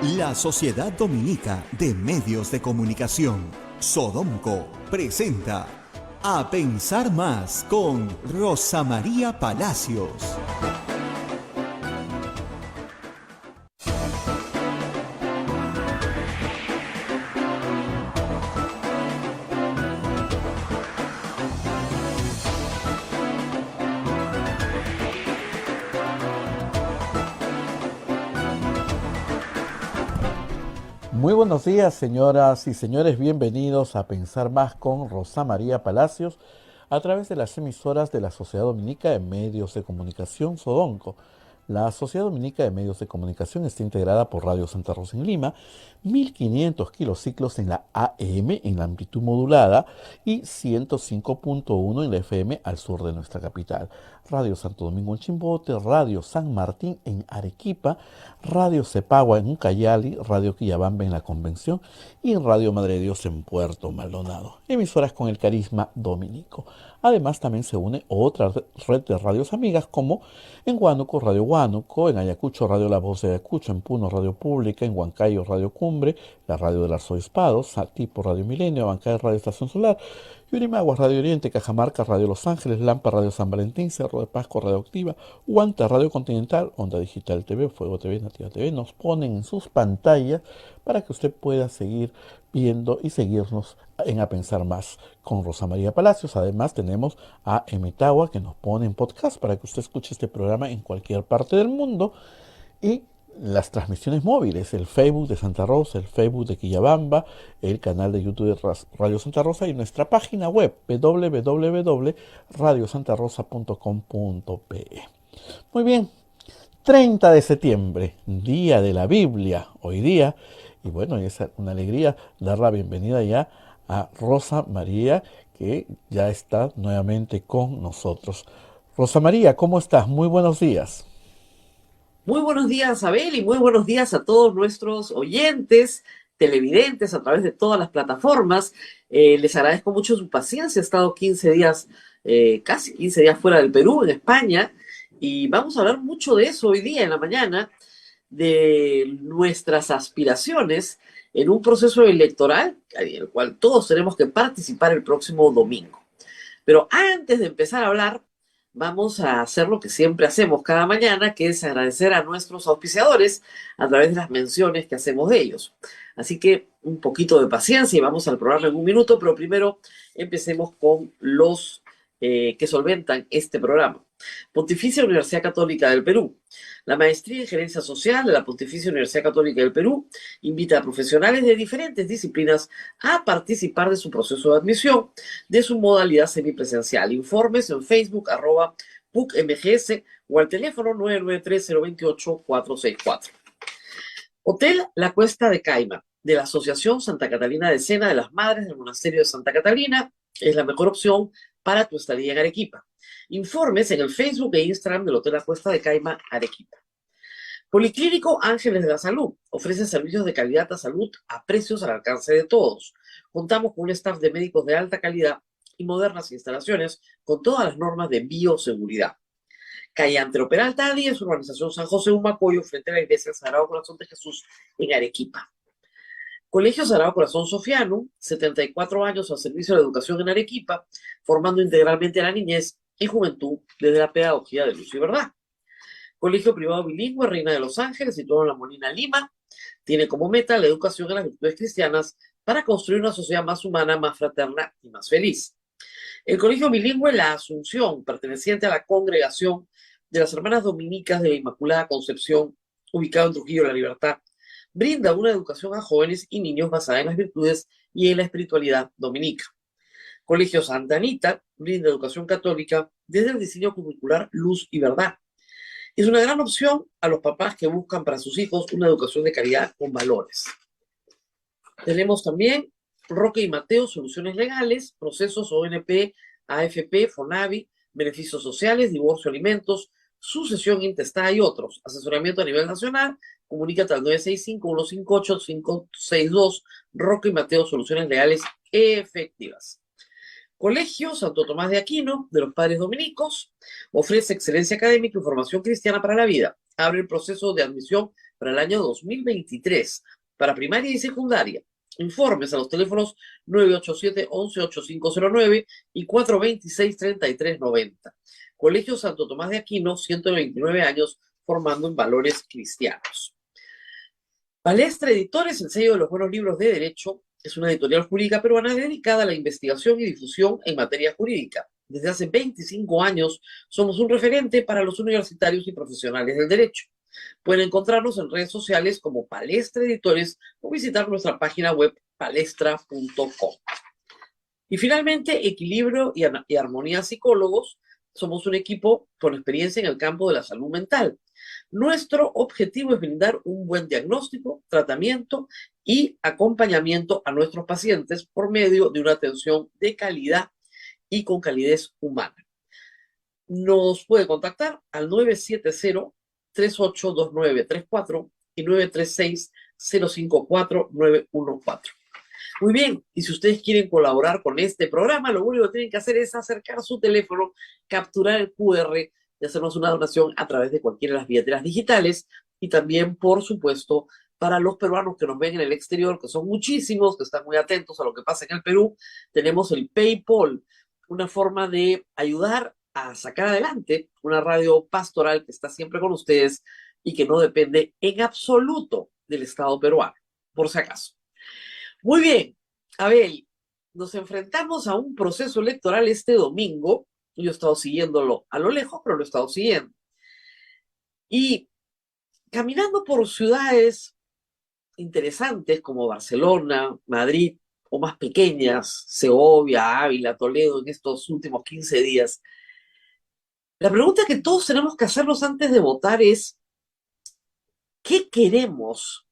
La Sociedad Dominica de Medios de Comunicación, Sodomco, presenta A Pensar Más con Rosa María Palacios. Muy buenos días, señoras y señores, bienvenidos a Pensar Más con Rosa María Palacios a través de las emisoras de la Sociedad Dominica de Medios de Comunicación, Sodomco. La Sociedad Dominica de Medios de Comunicación está integrada por Radio Santa Rosa en Lima, 1500 kilociclos en la AM en la amplitud modulada y 105.1 en la FM al sur de nuestra capital. Radio Santo Domingo en Chimbote, Radio San Martín en Arequipa, Radio Cepagua en Ucayali, Radio Quillabamba en la Convención y en Radio Madre de Dios en Puerto Maldonado. Emisoras con el carisma dominico. Además, también se une otra red de radios amigas como en Huánuco, Radio Huánuco, en Ayacucho, Radio La Voz de Ayacucho, en Puno, Radio Pública, en Huancayo, Radio Cumbre, la Radio del Arzobispado, Satipo, Radio Milenio, Abancay, Radio Estación Solar, Yurimaguas, Radio Oriente, Cajamarca, Radio Los Ángeles, Lampa, Radio San Valentín, Cerro de Pasco, Radio Activa, Huanta, Radio Continental, Onda Digital TV, Fuego TV, Nativa TV, nos ponen en sus pantallas para que usted pueda seguir viendo y seguirnos en A Pensar Más con Rosa María Palacios. Además tenemos a Emetagua que nos pone en podcast para que usted escuche este programa en cualquier parte del mundo, y las transmisiones móviles, el Facebook de Santa Rosa, el Facebook de Quillabamba, el canal de YouTube de Radio Santa Rosa y nuestra página web www.radiosantarosa.com.pe. Muy bien, 30 de septiembre, Día de la Biblia, hoy día, y bueno, es una alegría dar la bienvenida ya a Rosa María, que ya está nuevamente con nosotros. Rosa María, ¿cómo estás? Muy buenos días. Muy buenos días, Abel, y muy buenos días a todos nuestros oyentes, televidentes a través de todas las plataformas. Les agradezco mucho su paciencia. He estado 15 días, casi 15 días fuera del Perú, en España, y vamos a hablar mucho de eso hoy día en la mañana, de nuestras aspiraciones en un proceso electoral en el cual todos tenemos que participar el próximo domingo. Pero antes de empezar a hablar, vamos a hacer lo que siempre hacemos cada mañana, que es agradecer a nuestros auspiciadores a través de las menciones que hacemos de ellos. Así que un poquito de paciencia y vamos al programa en un minuto, pero primero empecemos con los que solventan este programa. Pontificia Universidad Católica del Perú. La Maestría en Gerencia Social de la Pontificia Universidad Católica del Perú invita a profesionales de diferentes disciplinas a participar de su proceso de admisión de su modalidad semipresencial. Informes en Facebook, @PUCMGS o al teléfono 993-028-464. Hotel La Cuesta de Caima, de la Asociación Santa Catalina de Sena de las Madres del Monasterio de Santa Catalina, es la mejor opción para tu estadía en Arequipa. Informes en el Facebook e Instagram del Hotel La Cuesta de Caima, Arequipa. Policlínico Ángeles de la Salud ofrece servicios de calidad a salud a precios al alcance de todos. Contamos con un staff de médicos de alta calidad y modernas instalaciones con todas las normas de bioseguridad. Calle Antero Peralta a 10, urbanización San José Humacoyo, frente a la iglesia del Sagrado Corazón de Jesús en Arequipa. Colegio Sagrado Corazón Sofiano, 74 años al servicio de la educación en Arequipa, formando integralmente a la niñez y juventud desde la pedagogía de luz y verdad. Colegio Privado Bilingüe Reina de los Ángeles, situado en La Molina, Lima, tiene como meta la educación en las virtudes cristianas para construir una sociedad más humana, más fraterna y más feliz. El Colegio Bilingüe La Asunción, perteneciente a la Congregación de las Hermanas Dominicas de la Inmaculada Concepción, ubicado en Trujillo, La Libertad, brinda una educación a jóvenes y niños basada en las virtudes y en la espiritualidad dominica. Colegio Santa Anita brinda educación católica desde el diseño curricular Luz y Verdad. Es una gran opción a los papás que buscan para sus hijos una educación de calidad con valores. Tenemos también Roque y Mateo, soluciones legales, procesos ONP, AFP, FONAVI, beneficios sociales, divorcio, alimentos, sucesión intestada y otros. Asesoramiento a nivel nacional. Comunícate al 965-158-562. Roque y Mateo, soluciones legales efectivas. Colegio Santo Tomás de Aquino, de los Padres Dominicos, ofrece excelencia académica y formación cristiana para la vida. abre el proceso de admisión para el año 2023 para primaria y secundaria. Informes a los teléfonos 987-11-8509 y 426-3390. Colegio Santo Tomás de Aquino, 129 años, formando en valores cristianos. Palestra Editores, el sello de los buenos libros de derecho, es una editorial jurídica peruana dedicada a la investigación y difusión en materia jurídica. Desde hace 25 años somos un referente para los universitarios y profesionales del derecho. Pueden encontrarnos en redes sociales como Palestra Editores o visitar nuestra página web palestra.com. Y finalmente, Equilibrio y Armonía Psicólogos. Somos un equipo con experiencia en el campo de la salud mental. Nuestro objetivo es brindar un buen diagnóstico, tratamiento y acompañamiento a nuestros pacientes por medio de una atención de calidad y con calidez humana. Nos puede contactar al 970-382934 y 936-054-914. Muy bien, y si ustedes quieren colaborar con este programa, lo único que tienen que hacer es acercar su teléfono, capturar el QR y hacernos una donación a través de cualquiera de las billeteras digitales. Y también, por supuesto, para los peruanos que nos ven en el exterior, que son muchísimos, que están muy atentos a lo que pasa en el Perú, tenemos el PayPal, una forma de ayudar a sacar adelante una radio pastoral que está siempre con ustedes y que no depende en absoluto del Estado peruano, por si acaso. Muy bien, Abel, nos enfrentamos a un proceso electoral este domingo. Yo he estado siguiéndolo a lo lejos, pero lo he estado siguiendo. Y caminando por ciudades interesantes como Barcelona, Madrid, o más pequeñas, Segovia, Ávila, Toledo, en estos últimos 15 días, la pregunta que todos tenemos que hacernos antes de votar es, ¿qué queremos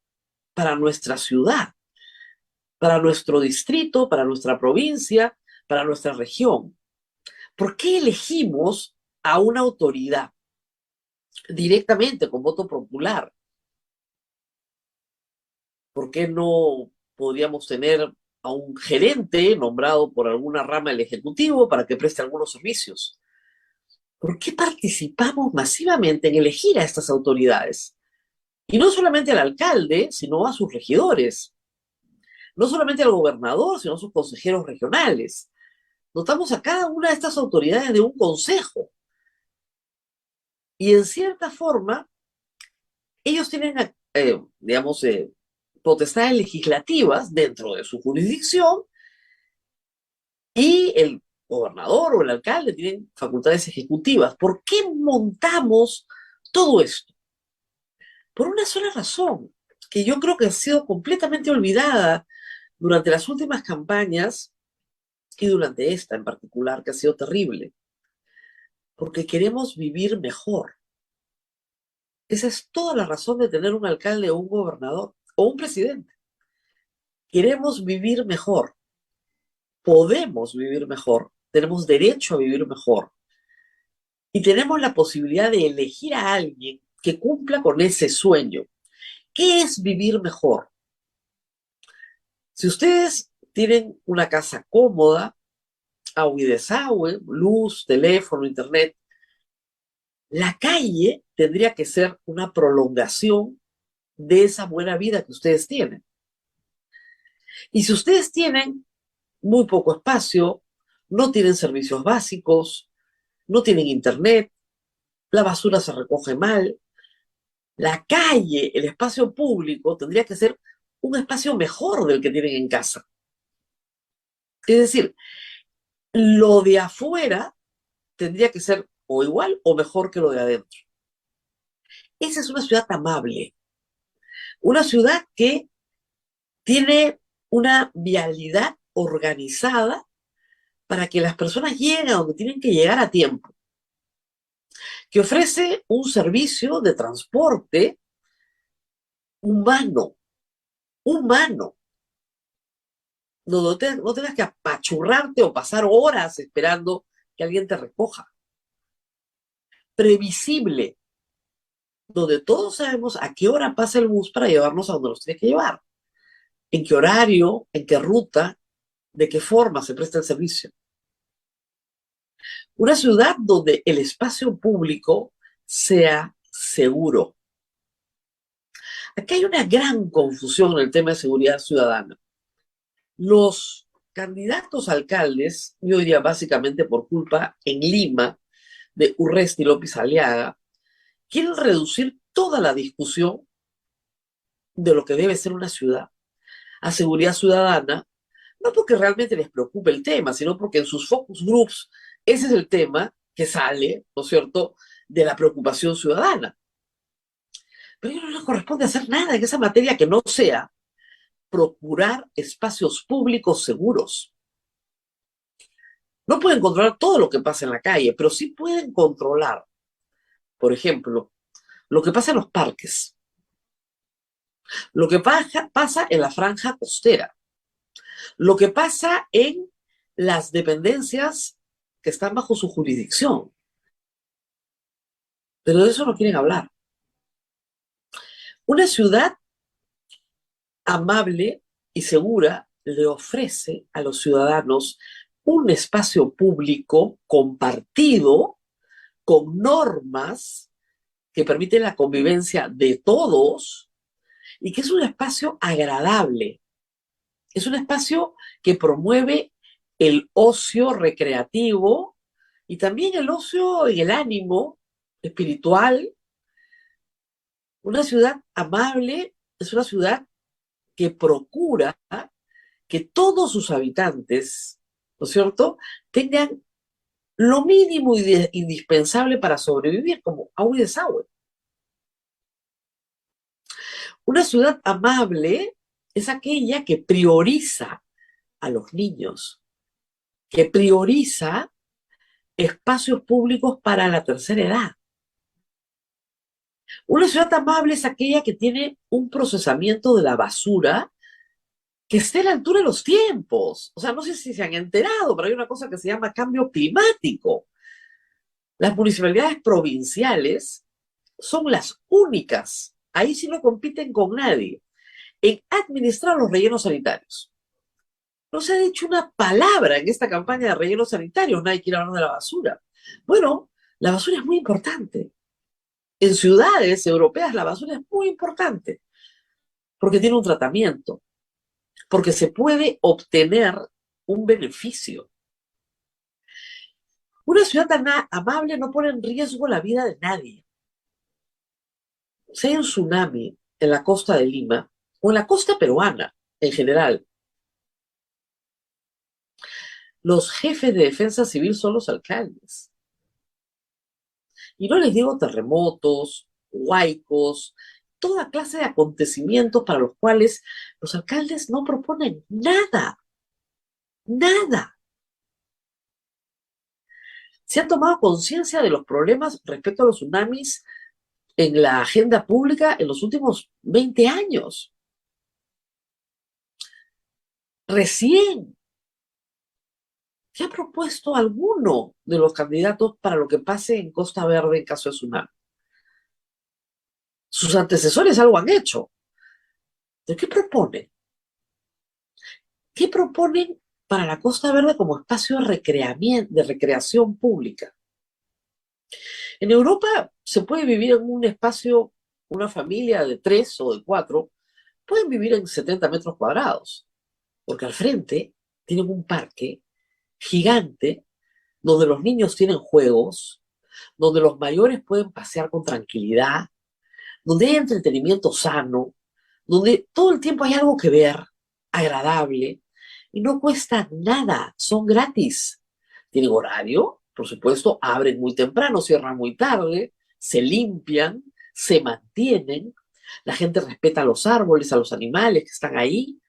para nuestra ciudad? Para nuestro distrito, para nuestra provincia, para nuestra región. ¿Por qué elegimos a una autoridad directamente con voto popular? ¿Por qué no podríamos tener a un gerente nombrado por alguna rama del Ejecutivo para que preste algunos servicios? ¿Por qué participamos masivamente en elegir a estas autoridades? Y no solamente al alcalde, sino a sus regidores. No solamente al gobernador, sino a sus consejeros regionales. Dotamos a cada una de estas autoridades de un consejo. Y en cierta forma, ellos tienen, potestades legislativas dentro de su jurisdicción y el gobernador o el alcalde tienen facultades ejecutivas. ¿Por qué montamos todo esto? Por una sola razón, que yo creo que ha sido completamente olvidada durante las últimas campañas y durante esta en particular, que ha sido terrible. Porque queremos vivir mejor. Esa es toda la razón de tener un alcalde o un gobernador o un presidente. Queremos vivir mejor. Podemos vivir mejor. Tenemos derecho a vivir mejor. Y tenemos la posibilidad de elegir a alguien que cumpla con ese sueño. ¿Qué es vivir mejor? Si ustedes tienen una casa cómoda, agua y desagüe, luz, teléfono, internet, la calle tendría que ser una prolongación de esa buena vida que ustedes tienen. Y si ustedes tienen muy poco espacio, no tienen servicios básicos, no tienen internet, la basura se recoge mal, la calle, el espacio público, tendría que ser un espacio mejor del que tienen en casa. Es decir, lo de afuera tendría que ser o igual o mejor que lo de adentro. Esa es una ciudad amable, una ciudad que tiene una vialidad organizada para que las personas lleguen a donde tienen que llegar a tiempo, que ofrece un servicio de transporte humano, no tengas que apachurrarte o pasar horas esperando que alguien te recoja. Previsible, donde todos sabemos a qué hora pasa el bus para llevarnos a donde nos tiene que llevar, en qué horario, en qué ruta, de qué forma se presta el servicio. Una ciudad donde el espacio público sea seguro. Aquí hay una gran confusión en el tema de seguridad ciudadana. Los candidatos a alcaldes, yo diría básicamente por culpa en Lima de Urresti López Aliaga, quieren reducir toda la discusión de lo que debe ser una ciudad a seguridad ciudadana, no porque realmente les preocupe el tema, sino porque en sus focus groups ese es el tema que sale, ¿no es cierto?, de la preocupación ciudadana. Pero a ellos no les corresponde hacer nada en esa materia que no sea procurar espacios públicos seguros. No pueden controlar todo lo que pasa en la calle, pero sí pueden controlar, por ejemplo, lo que pasa en los parques, lo que pasa en la franja costera, lo que pasa en las dependencias que están bajo su jurisdicción. Pero de eso no quieren hablar. Una ciudad amable y segura le ofrece a los ciudadanos un espacio público compartido con normas que permiten la convivencia de todos y que es un espacio agradable. Es un espacio que promueve el ocio recreativo y también el ocio y el ánimo espiritual. Una ciudad amable es una ciudad que procura que todos sus habitantes, ¿no es cierto?, tengan lo mínimo y indispensable para sobrevivir, como agua y desagüe. Una ciudad amable es aquella que prioriza a los niños, que prioriza espacios públicos para la tercera edad. Una ciudad amable es aquella que tiene un procesamiento de la basura que esté a la altura de los tiempos. O sea, no sé si se han enterado, pero hay una cosa que se llama cambio climático. Las municipalidades provinciales son las únicas, ahí sí no compiten con nadie, en administrar los rellenos sanitarios. No se ha dicho una palabra en esta campaña de rellenos sanitarios, nadie quiere hablar de la basura. Bueno, la basura es muy importante. En ciudades europeas la basura es muy importante porque tiene un tratamiento, porque se puede obtener un beneficio. Una ciudad tan amable no pone en riesgo la vida de nadie. Si hay un tsunami en la costa de Lima, o en la costa peruana en general, los jefes de defensa civil son los alcaldes. Y no les digo terremotos, huaicos, toda clase de acontecimientos para los cuales los alcaldes no proponen nada. Nada. Se han tomado conciencia de los problemas respecto a los tsunamis en la agenda pública en los últimos 20 años. Recién. ¿Qué ha propuesto alguno de los candidatos para lo que pase en Costa Verde en caso de tsunami? Sus antecesores algo han hecho. ¿De qué proponen? ¿Qué proponen para la Costa Verde como espacio de recreación pública? En Europa se puede vivir en un espacio, una familia de 3 o de 4, pueden vivir en 70 metros cuadrados, porque al frente tienen un parque gigante donde los niños tienen juegos, donde los mayores pueden pasear con tranquilidad, donde hay entretenimiento sano, donde todo el tiempo hay algo que ver, agradable, y no cuesta nada, son gratis. Tienen horario, por supuesto, abren muy temprano, cierran muy tarde, se limpian, se mantienen, la gente respeta a los árboles, a los animales que están ahí,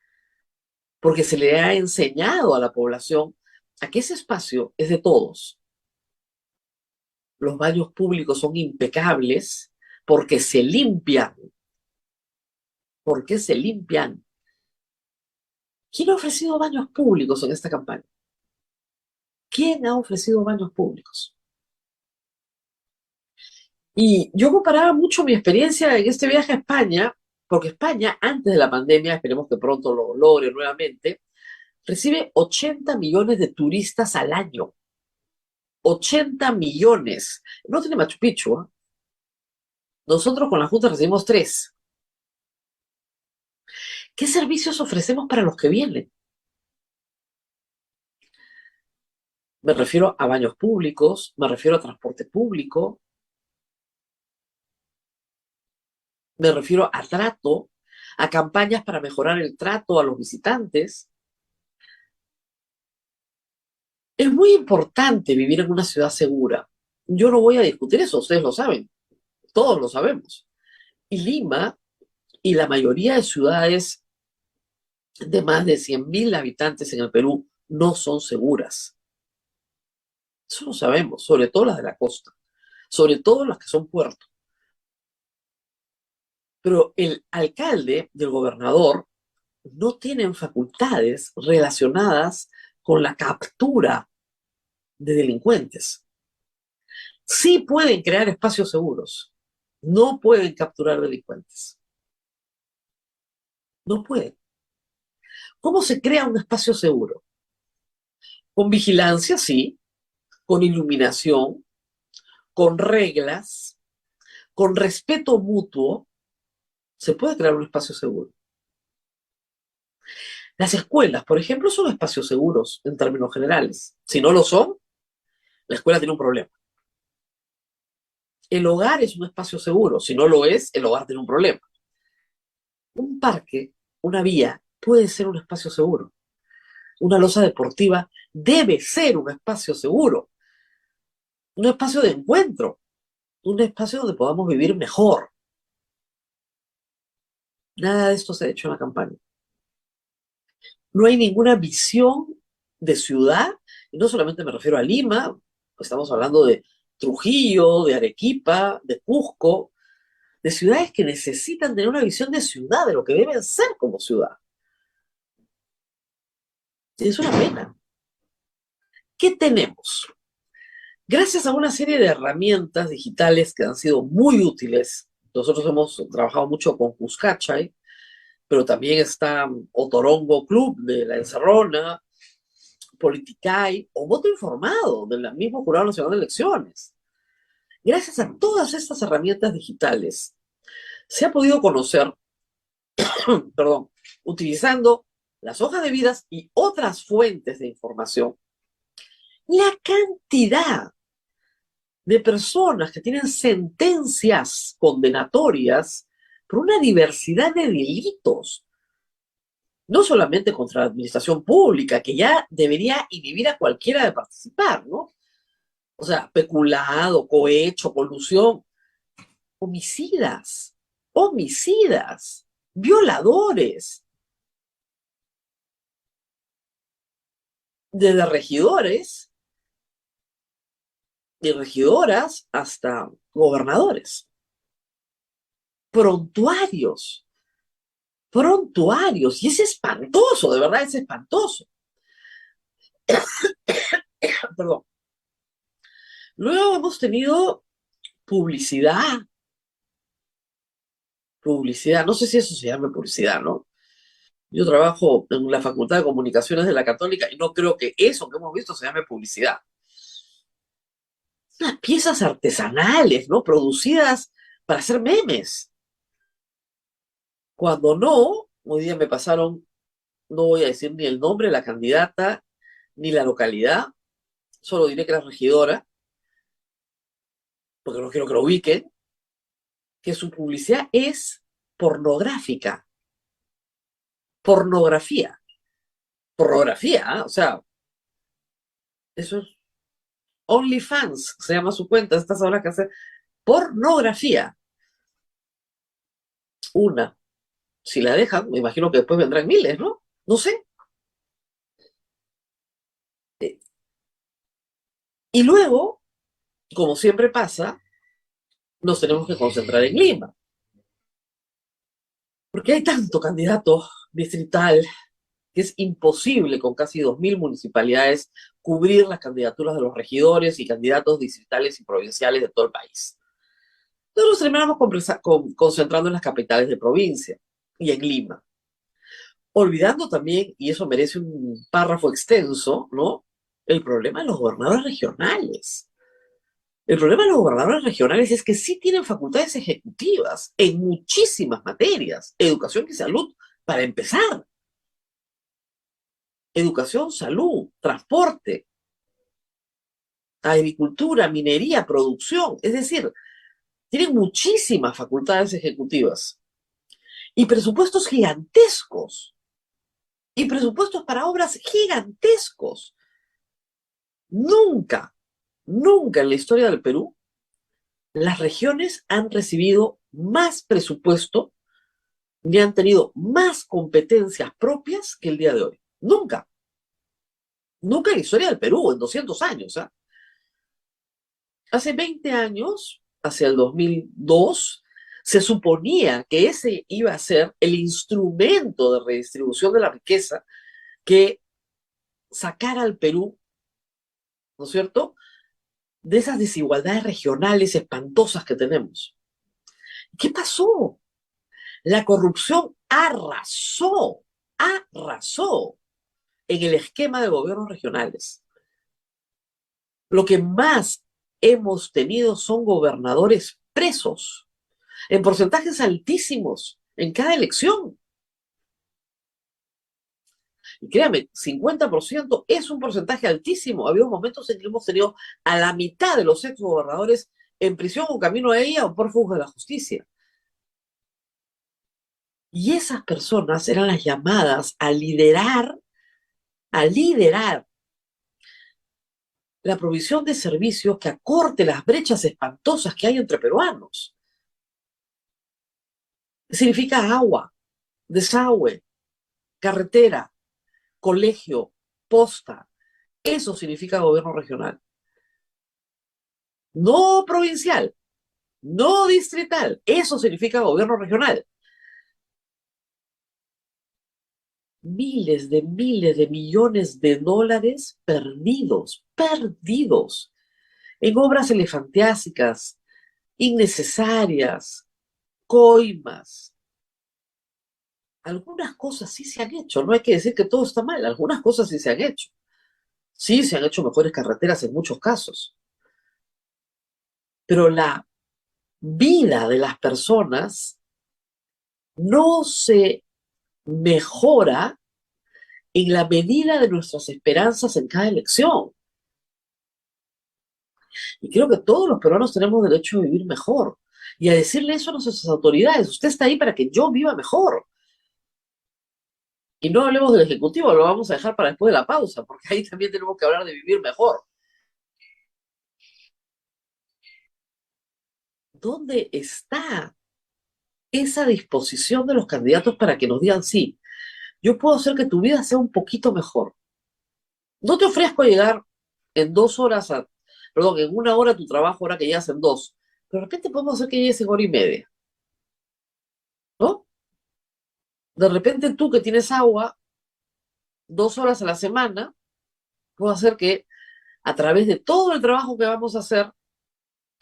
porque se le ha enseñado a la población a que ese espacio es de todos. Los baños públicos son impecables porque se limpian. ¿Por qué se limpian? ¿Quién ha ofrecido baños públicos en esta campaña? ¿Quién ha ofrecido baños públicos? Y yo comparaba mucho mi experiencia en este viaje a España, porque España, antes de la pandemia, esperemos que pronto lo logre nuevamente, recibe 80 millones de turistas al año. 80 millones. No tiene Machu Picchu, ¿eh? Nosotros con la Junta recibimos 3. ¿Qué servicios ofrecemos para los que vienen? Me refiero a baños públicos, me refiero a transporte público, me refiero a trato, a campañas para mejorar el trato a los visitantes. Es muy importante vivir en una ciudad segura. Yo no voy a discutir eso, ustedes lo saben, todos lo sabemos. Y Lima y la mayoría de ciudades de más de 100.000 habitantes en el Perú no son seguras. Eso lo sabemos, sobre todo las de la costa, sobre todo las que son puertos. Pero el alcalde y el gobernador no tienen facultades relacionadas con la captura de delincuentes. Sí pueden crear espacios seguros, no pueden capturar delincuentes. No pueden. ¿Cómo se crea un espacio seguro? Con vigilancia, sí, con iluminación, con reglas, con respeto mutuo, se puede crear un espacio seguro. Las escuelas, por ejemplo, son espacios seguros en términos generales. Si no lo son, la escuela tiene un problema. El hogar es un espacio seguro. Si no lo es, el hogar tiene un problema. Un parque, una vía, puede ser un espacio seguro. Una losa deportiva debe ser un espacio seguro. Un espacio de encuentro. Un espacio donde podamos vivir mejor. Nada de esto se ha hecho en la campaña. No hay ninguna visión de ciudad, y no solamente me refiero a Lima, estamos hablando de Trujillo, de Arequipa, de Cusco, de ciudades que necesitan tener una visión de ciudad, de lo que deben ser como ciudad. Y es una pena. ¿Qué tenemos? Gracias a una serie de herramientas digitales que han sido muy útiles, nosotros hemos trabajado mucho con Cuscachay, pero también está Otorongo Club de la Encerrona, Politicay o voto informado del mismo Jurado Nacional de Elecciones. Gracias a todas estas herramientas digitales, se ha podido conocer, perdón, utilizando las hojas de vidas y otras fuentes de información, la cantidad de personas que tienen sentencias condenatorias por una diversidad de delitos, no solamente contra la administración pública, que ya debería inhibir a cualquiera de participar, ¿no? O sea, peculado, cohecho, colusión, homicidas, homicidas, violadores, desde regidores y regidoras hasta gobernadores, prontuarios, prontuarios, y es espantoso, de verdad es espantoso. Perdón. Luego hemos tenido publicidad, publicidad, no sé si eso se llama publicidad, ¿no? Yo trabajo en la Facultad de Comunicaciones de la Católica y no creo que eso que hemos visto se llame publicidad. Unas piezas artesanales, ¿no? Producidas para hacer memes. Cuando no, hoy día me pasaron, no voy a decir ni el nombre de la candidata, ni la localidad, solo diré que era regidora, porque no quiero que lo ubiquen, que su publicidad es pornográfica. Pornografía. Pornografía, ¿eh? O sea, eso es OnlyFans, se llama su cuenta, estas horas que hace pornografía. Una. Si la dejan, me imagino que después vendrán miles, ¿no? No sé. Y luego, como siempre pasa, nos tenemos que concentrar en Lima. Porque hay tanto candidato distrital que es imposible con casi 2.000 municipalidades cubrir las candidaturas de los regidores y candidatos distritales y provinciales de todo el país. Entonces nos terminamos concentrando en las capitales de provincia y en Lima. Olvidando también, y eso merece un párrafo extenso, ¿no? El problema de los gobernadores regionales. El problema de los gobernadores regionales es que sí tienen facultades ejecutivas en muchísimas materias, educación y salud, para empezar. Educación, salud, transporte, agricultura, minería, producción. Es decir, tienen muchísimas facultades ejecutivas y presupuestos gigantescos y presupuestos para obras gigantescos. Nunca, nunca en la historia del Perú las regiones han recibido más presupuesto ni han tenido más competencias propias que el día de hoy. Nunca. Nunca en la historia del Perú, en 200 años. ¿Eh? Hace 20 años, hacia el 2002, se suponía que ese iba a ser el instrumento de redistribución de la riqueza que sacara al Perú, ¿no es cierto?, de esas desigualdades regionales espantosas que tenemos. ¿Qué pasó? La corrupción arrasó en el esquema de gobiernos regionales. Lo que más hemos tenido son gobernadores presos, en porcentajes altísimos, en cada elección. Y créame, 50% es un porcentaje altísimo. Había momentos en que hemos tenido a la mitad de los exgobernadores en prisión o camino a ella o por fuga de la justicia. Y esas personas eran las llamadas a liderar la provisión de servicios que acorte las brechas espantosas que hay entre peruanos. Significa agua, desagüe, carretera, colegio, posta. Eso significa gobierno regional. No provincial, no distrital. Eso significa gobierno regional. Miles de millones de dólares perdidos en obras elefantiásicas, innecesarias, coimas. Algunas cosas sí se han hecho, no hay que decir que todo está mal, algunas cosas sí se han hecho. Sí, se han hecho mejores carreteras en muchos casos. Pero la vida de las personas no se mejora en la medida de nuestras esperanzas en cada elección. Y creo que todos los peruanos tenemos derecho a vivir mejor y a decirle eso a nuestras autoridades. Usted está ahí para que yo viva mejor. Y no hablemos del Ejecutivo, lo vamos a dejar para después de la pausa, porque ahí también tenemos que hablar de vivir mejor. ¿Dónde está esa disposición de los candidatos para que nos digan, sí, yo puedo hacer que tu vida sea un poquito mejor? No te ofrezco llegar en 2 horas perdón, en 1 hora a tu trabajo, ahora que llegas en 2, pero de repente podemos hacer que llegues en 1 hora y media, ¿no? De repente tú que tienes agua 2 horas a la semana, puedo hacer que a través de todo el trabajo que vamos a hacer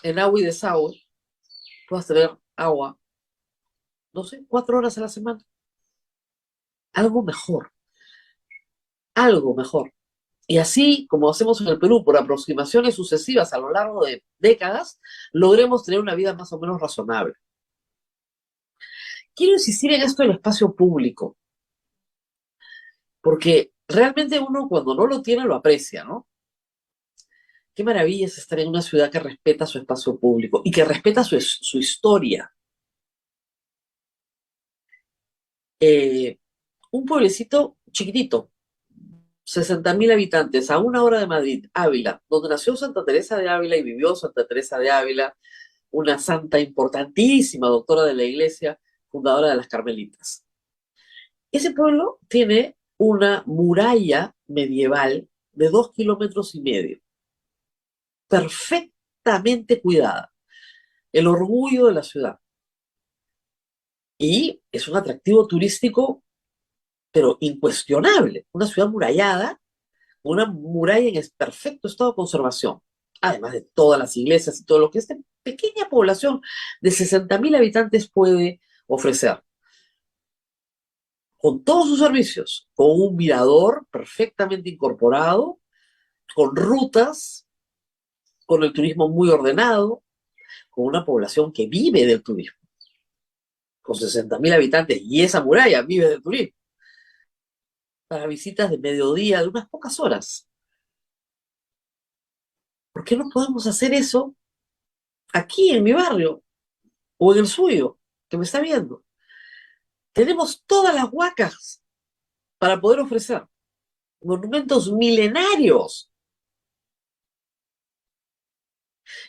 en agua y desagüe, puedas tener agua, no sé, 4 horas a la semana. Algo mejor, algo mejor. Y así, como hacemos en el Perú, por aproximaciones sucesivas a lo largo de décadas, logremos tener una vida más o menos razonable. Quiero insistir en esto del espacio público, porque realmente uno cuando no lo tiene lo aprecia, ¿no? Qué maravilla es estar en una ciudad que respeta su espacio público y que respeta su historia. Eh, un pueblecito chiquitito, 60.000 habitantes, a 1 hora de Madrid, Ávila, donde nació Santa Teresa de Ávila y vivió Santa Teresa de Ávila, una santa importantísima, doctora de la Iglesia, fundadora de las Carmelitas. Ese pueblo tiene una muralla medieval de 2,5 kilómetros, perfectamente cuidada, el orgullo de la ciudad. Y es un atractivo turístico, pero incuestionable, una ciudad murallada, una muralla en perfecto estado de conservación, además de todas las iglesias y todo lo que esta pequeña población de 60.000 habitantes puede ofrecer. Con todos sus servicios, con un mirador perfectamente incorporado, con rutas, con el turismo muy ordenado, con una población que vive del turismo, con 60.000 habitantes, y esa muralla vive del turismo, para visitas de mediodía de unas pocas horas. ¿Por qué no podemos hacer eso aquí en mi barrio o en el suyo, que me está viendo? Tenemos todas las huacas para poder ofrecer monumentos milenarios.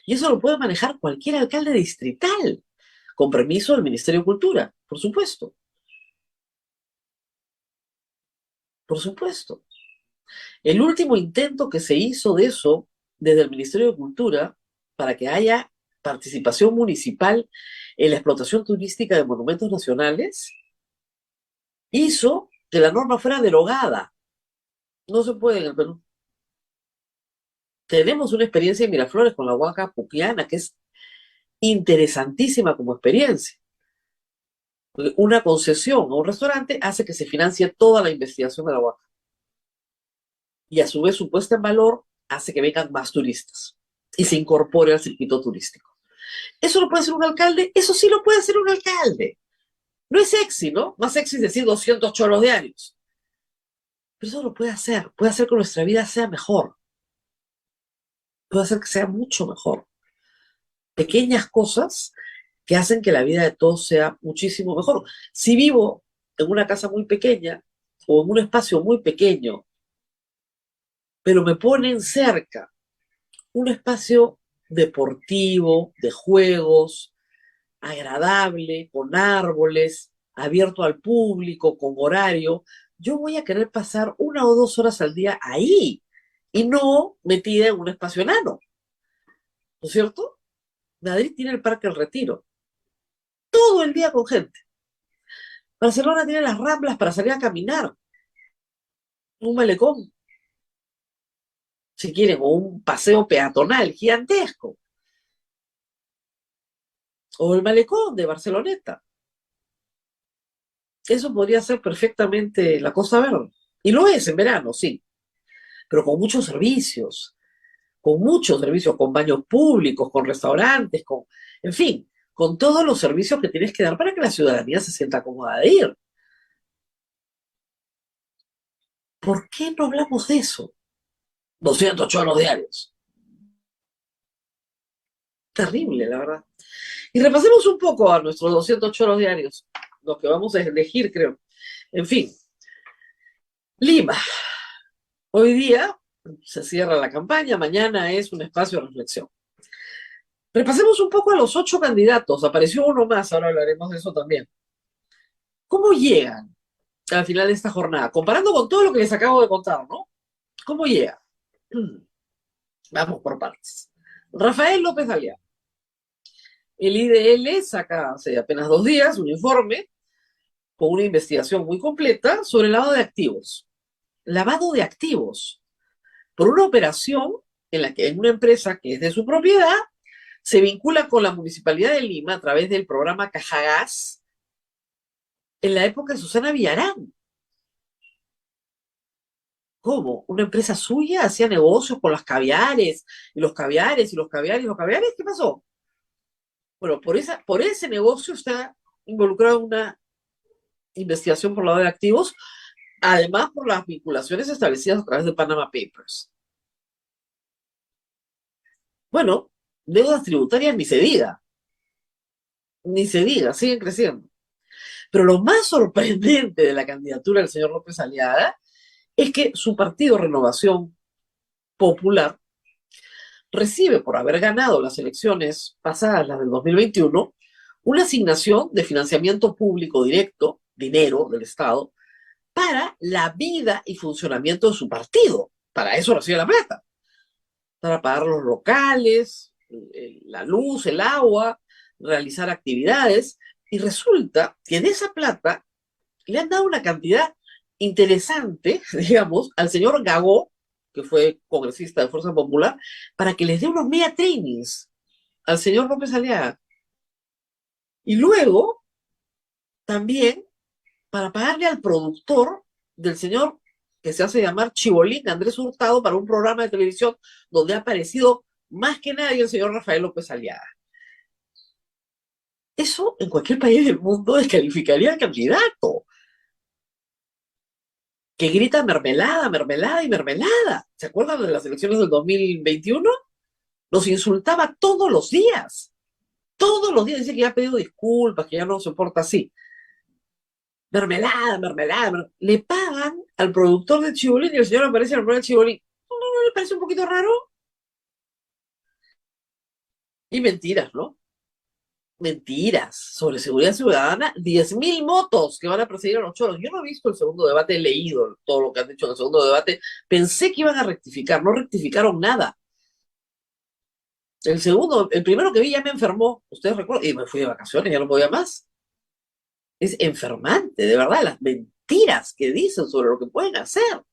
Y eso lo puede manejar cualquier alcalde distrital, con permiso del Ministerio de Cultura, por supuesto. Por supuesto. El último intento que se hizo de eso desde el Ministerio de Cultura para que haya participación municipal en la explotación turística de monumentos nacionales hizo que la norma fuera derogada. No se puede en el Perú. Tenemos una experiencia en Miraflores con la Huaca Pucllana que es interesantísima como experiencia. Una concesión a un restaurante hace que se financie toda la investigación de la Huaca. Y a su vez su puesta en valor hace que vengan más turistas y se incorpore al circuito turístico. ¿Eso lo puede hacer un alcalde? Eso sí lo puede hacer un alcalde. No es sexy, ¿no? Más sexy es decir 200 choros diarios. Pero eso lo puede hacer que nuestra vida sea mejor, puede hacer que sea mucho mejor. Pequeñas cosas que hacen que la vida de todos sea muchísimo mejor. Si vivo en una casa muy pequeña o en un espacio muy pequeño, pero me ponen cerca un espacio deportivo, de juegos, agradable, con árboles, abierto al público, con horario, yo voy a querer pasar 1 o 2 horas al día ahí y no metida en un espacio enano, ¿no es cierto? Madrid tiene el Parque El Retiro, todo el día con gente. Barcelona tiene las Ramblas para salir a caminar, un malecón, si quieren, o un paseo peatonal gigantesco, o el malecón de Barceloneta. Eso podría ser perfectamente la Costa Verde. Y lo es en verano, sí, pero con muchos servicios, con baños públicos, con restaurantes, en fin, con todos los servicios que tienes que dar para que la ciudadanía se sienta cómoda de ir. ¿Por qué no hablamos de eso? 200 choros diarios. Terrible, la verdad. Y repasemos un poco a nuestros 200 choros diarios, los que vamos a elegir, creo. En fin, Lima. Hoy día se cierra la campaña, mañana es un espacio de reflexión. Repasemos un poco a los 8 candidatos. Apareció uno más, ahora hablaremos de eso también. ¿Cómo llegan al final de esta jornada? Comparando con todo lo que les acabo de contar, ¿no? ¿Cómo llegan? Vamos por partes. Rafael López Aliaga. El IDL saca hace apenas 2 días un informe con una investigación muy completa sobre el lavado de activos. Lavado de activos por una operación en la que en una empresa que es de su propiedad se vincula con la Municipalidad de Lima a través del programa Cajagas en la época de Susana Villarán. ¿Cómo? ¿Una empresa suya hacía negocios con las caviares, y los caviares, y los caviares, y los caviares? ¿Qué pasó? Bueno, por ese negocio está involucrada una investigación por lavado de activos, además por las vinculaciones establecidas a través de Panama Papers. Bueno, deudas tributarias ni se diga, siguen creciendo. Pero lo más sorprendente de la candidatura del señor López Aliaga es que su partido Renovación Popular recibe, por haber ganado las elecciones pasadas, las del 2021, una asignación de financiamiento público directo, dinero del Estado, para la vida y funcionamiento de su partido. Para eso recibe la plata. Para pagar los locales, la luz, el agua, realizar actividades. Y resulta que de esa plata le han dado una cantidad interesante, digamos, al señor Gagó, que fue congresista de Fuerza Popular, para que les dé unos media trainings al señor López Aliaga. Y luego, también, para pagarle al productor del señor que se hace llamar Chibolín, Andrés Hurtado, para un programa de televisión donde ha aparecido más que nadie el señor Rafael López Aliaga. Eso en cualquier país del mundo descalificaría al candidato, que grita mermelada, mermelada y mermelada. ¿Se acuerdan de las elecciones del 2021? Nos insultaba todos los días. Todos los días dice que ya ha pedido disculpas, que ya no se porta así. Mermelada, mermelada. Le pagan al productor de Chibolín y el señor aparece en el programa de Chibolín. ¿No le parece un poquito raro? Y mentiras, ¿no? Mentiras sobre seguridad ciudadana, 10.000 motos que van a perseguir a los choros. Yo no he visto el segundo debate, he leído todo lo que han dicho en el segundo debate. Pensé que iban a rectificar, no rectificaron nada. El primero que vi ya me enfermó, ustedes recuerdan, y me fui de vacaciones, ya no podía más. Es enfermante, de verdad, las mentiras que dicen sobre lo que pueden hacer.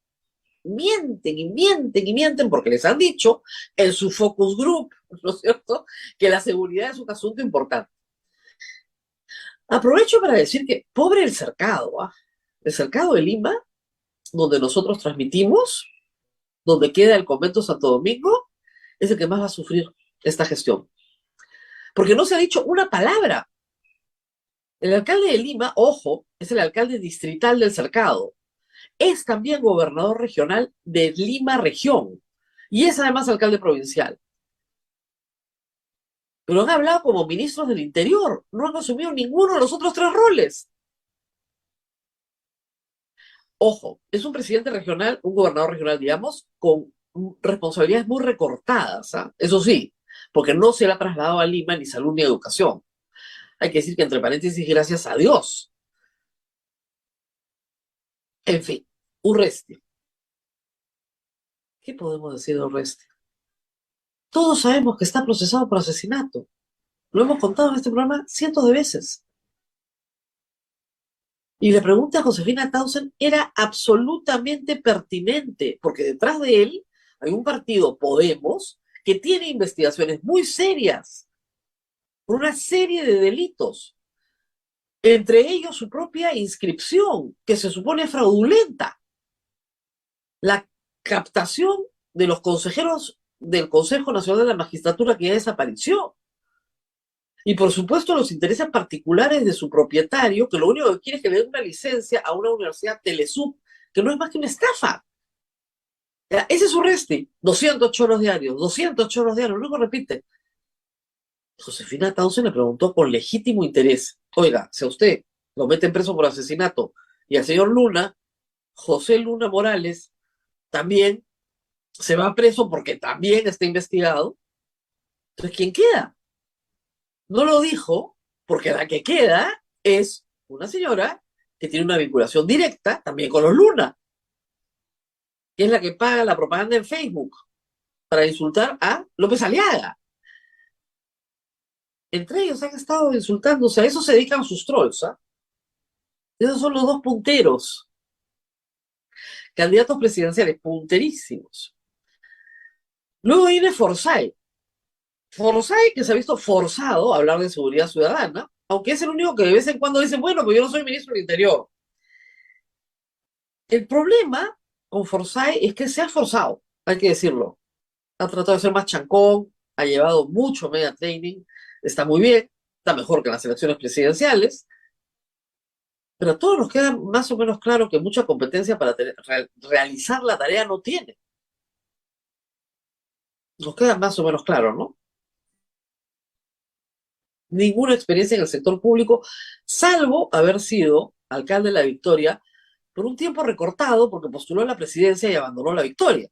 Mienten y mienten y mienten porque les han dicho en su focus group, ¿no es cierto?, que la seguridad es un asunto importante. Aprovecho para decir que, pobre el cercado, ¿ah? El cercado de Lima, donde nosotros transmitimos, donde queda el convento Santo Domingo, es el que más va a sufrir esta gestión. Porque no se ha dicho una palabra. El alcalde de Lima, ojo, es el alcalde distrital del cercado. Es también gobernador regional de Lima región. Y es además alcalde provincial. Pero han hablado como ministros del interior. No han asumido ninguno de los otros tres roles. Ojo, es un presidente regional, un gobernador regional, digamos, con responsabilidades muy recortadas, ¿ah? Eso sí, porque no se le ha trasladado a Lima ni salud ni educación. Hay que decir que, entre paréntesis, gracias a Dios. En fin, Urresti. ¿Qué podemos decir de Urresti? Todos sabemos que está procesado por asesinato. Lo hemos contado en este programa cientos de veces. Y la pregunta a Josefina Tausen era absolutamente pertinente, porque detrás de él hay un partido, Podemos, que tiene investigaciones muy serias por una serie de delitos, entre ellos su propia inscripción, que se supone fraudulenta, la captación de los consejeros del Consejo Nacional de la Magistratura que ya desapareció, y por supuesto los intereses particulares de su propietario, que lo único que quiere es que le dé una licencia a una universidad Telesub, que no es más que una estafa. Ese es Urresti, 200 choros diarios, 200 choros diarios, luego repite. Josefina Tausen le preguntó con legítimo interés, oiga, si a usted lo meten preso por asesinato y al señor Luna, José Luna Morales, también se va preso porque también está investigado, entonces ¿quién queda? No lo dijo porque la que queda es una señora que tiene una vinculación directa también con los Luna, que es la que paga la propaganda en Facebook para insultar a López Aliaga. Entre ellos han estado insultándose, a eso se dedican sus trolls, ¿ah? Esos son los dos punteros, candidatos presidenciales, punterísimos. Luego viene Forsyth. Forsyth, que se ha visto forzado a hablar de seguridad ciudadana, aunque es el único que de vez en cuando dice, bueno, pues yo no soy ministro del Interior. El problema con Forsyth es que se ha forzado, hay que decirlo. Ha tratado de ser más chancón, ha llevado mucho media training, está muy bien, está mejor que en las elecciones presidenciales, pero a todos nos queda más o menos claro que mucha competencia para realizar la tarea no tiene. Nos queda más o menos claro, ¿no? Ninguna experiencia en el sector público, salvo haber sido alcalde de La Victoria por un tiempo recortado porque postuló a la presidencia y abandonó La Victoria.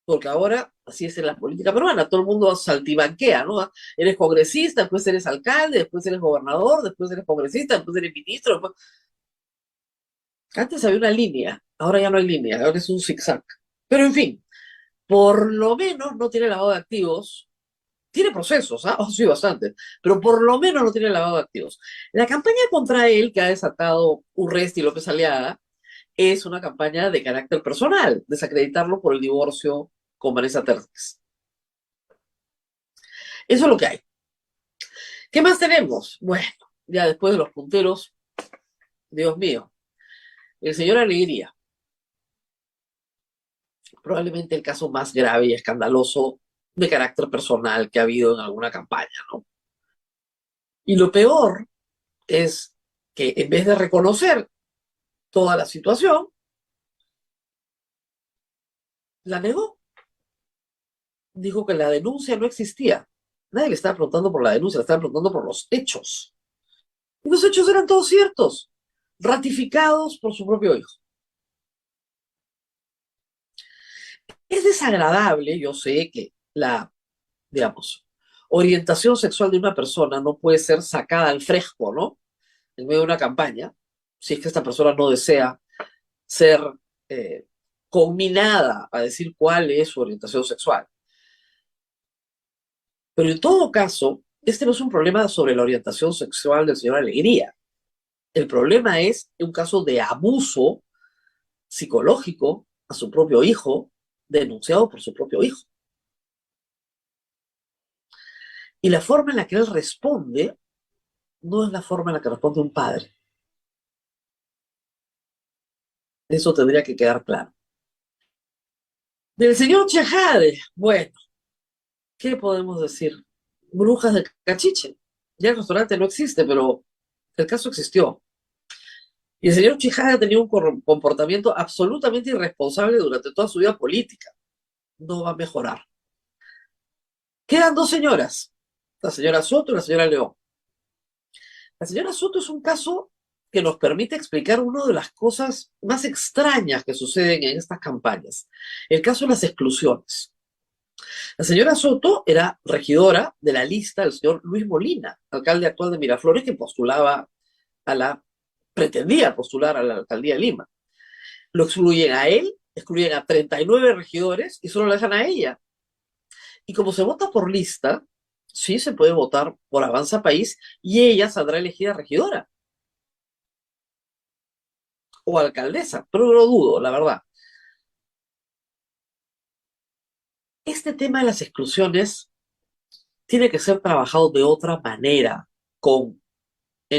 Porque ahora, así es en la política peruana, todo el mundo saltibanquea, ¿no? Eres congresista, después eres alcalde, después eres gobernador, después eres congresista, después eres ministro. Después... Antes había una línea, ahora ya no hay línea, ahora es un zigzag. Pero en fin, por lo menos no tiene lavado de activos. Tiene procesos, ¿ah? Oh, sí, bastante, pero por lo menos no tiene lavado de activos. La campaña contra él que ha desatado Urresti y López Aliaga es una campaña de carácter personal, desacreditarlo por el divorcio con Vanessa Terces. Eso es lo que hay. ¿Qué más tenemos? Bueno, ya después de los punteros, Dios mío, el señor Alegría. probablemente el caso más grave y escandaloso de carácter personal que ha habido en alguna campaña, ¿no? Y lo peor es que en vez de reconocer toda la situación, la negó. Dijo que la denuncia no existía. Nadie le estaba preguntando por la denuncia, le estaba preguntando por los hechos. Y los hechos eran todos ciertos, ratificados por su propio hijo. Es desagradable, yo sé que la, digamos, orientación sexual de una persona no puede ser sacada al fresco, ¿no? En medio de una campaña, si es que esta persona no desea ser eh, conminada a decir cuál es su orientación sexual. Pero en todo caso, este no es un problema sobre la orientación sexual del señor Alegría. El problema es un caso de abuso psicológico a su propio hijo, denunciado por su propio hijo. Y la forma en la que él responde no es la forma en la que responde un padre. Eso tendría que quedar claro. Del señor Chejade, bueno, ¿qué podemos decir? Brujas de cachiche. Ya el restaurante no existe, pero el caso existió. Y el señor Chejade tenía un comportamiento absolutamente irresponsable durante toda su vida política. No va a mejorar. Quedan dos señoras, la señora Soto y la señora León. La señora Soto es un caso que nos permite explicar una de las cosas más extrañas que suceden en estas campañas. El caso de las exclusiones. La señora Soto era regidora de la lista del señor Luis Molina, alcalde actual de Miraflores, que pretendía postular a la alcaldía de Lima. Lo excluyen a él, excluyen a 39 regidores y solo la dejan a ella. Y como se vota por lista, sí se puede votar por Avanza País y ella saldrá elegida regidora o alcaldesa, pero lo dudo, la verdad. Este tema de las exclusiones tiene que ser trabajado de otra manera en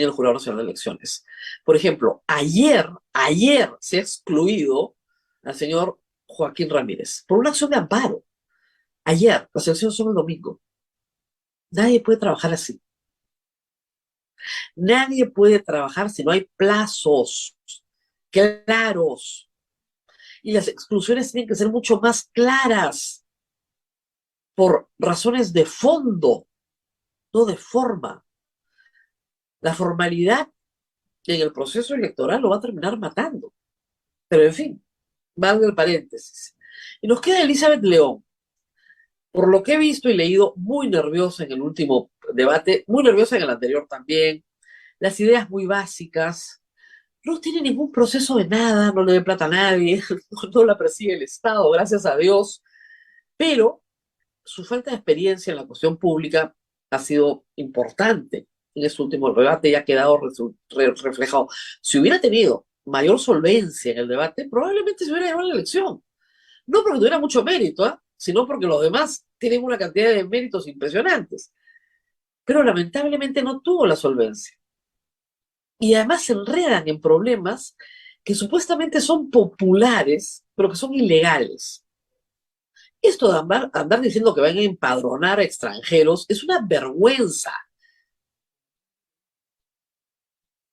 el Jurado Nacional de Elecciones. Por ejemplo, ayer se ha excluido al señor Joaquín Ramírez por una acción de amparo. Ayer, las elecciones son el domingo. Nadie puede trabajar así. Nadie puede trabajar si no hay plazos claros. Y las exclusiones tienen que ser mucho más claras por razones de fondo, no de forma. La formalidad en el proceso electoral lo va a terminar matando. Pero en fin, valga el paréntesis. Y nos queda Elizabeth León. Por lo que he visto y leído, muy nerviosa en el último debate, muy nerviosa en el anterior también, las ideas muy básicas, no tiene ningún proceso de nada, no le dé plata a nadie, no la persigue el Estado, gracias a Dios, pero su falta de experiencia en la cuestión pública ha sido importante en este último debate y ha quedado reflejado. Si hubiera tenido mayor solvencia en el debate, probablemente se hubiera llevado la elección. No porque tuviera mucho mérito, sino porque los demás tienen una cantidad de méritos impresionantes. Pero lamentablemente no tuvo la solvencia. Y además se enredan en problemas que supuestamente son populares, pero que son ilegales. Esto de andar diciendo que van a empadronar a extranjeros es una vergüenza.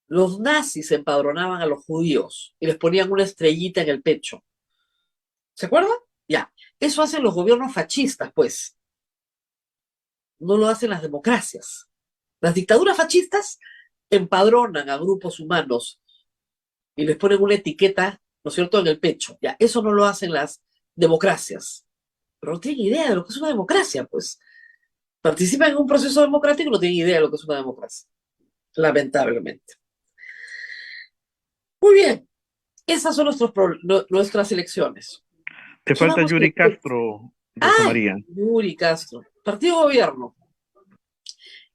Los nazis empadronaban a los judíos y les ponían una estrellita en el pecho. ¿Se acuerdan? Ya. Eso hacen los gobiernos fascistas, pues. No lo hacen las democracias. Las dictaduras fascistas empadronan a grupos humanos y les ponen una etiqueta, ¿no es cierto?, en el pecho. Ya, eso no lo hacen las democracias. Pero no tienen idea de lo que es una democracia, pues. Participan en un proceso democrático y no tienen idea de lo que es una democracia. Lamentablemente. Muy bien. Esas son nuestras elecciones. Te falta Vamos Yuri después. Castro, Rosa María. Yuri Castro. Partido Gobierno.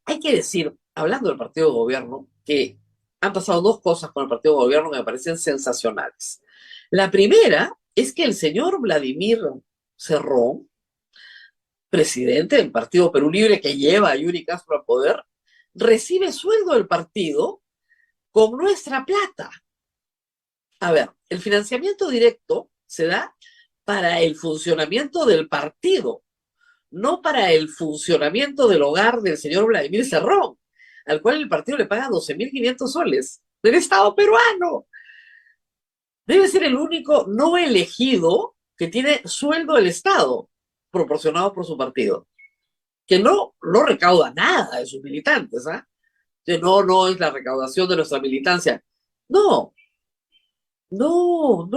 Hay que decir, hablando del partido gobierno, que han pasado dos cosas con el partido gobierno que me parecen sensacionales. La primera es que el señor Vladimir Cerrón, presidente del Partido Perú Libre que lleva a Yuri Castro al poder, recibe sueldo del partido con nuestra plata. A ver, el financiamiento directo se da para el funcionamiento del partido, no para el funcionamiento del hogar del señor Vladimir Cerrón, al cual el partido le paga 12.500 soles del Estado peruano. Debe ser el único no elegido que tiene sueldo del Estado proporcionado por su partido, que no recauda nada de sus militantes, ¿ah? Que no es la recaudación de nuestra militancia. No, no.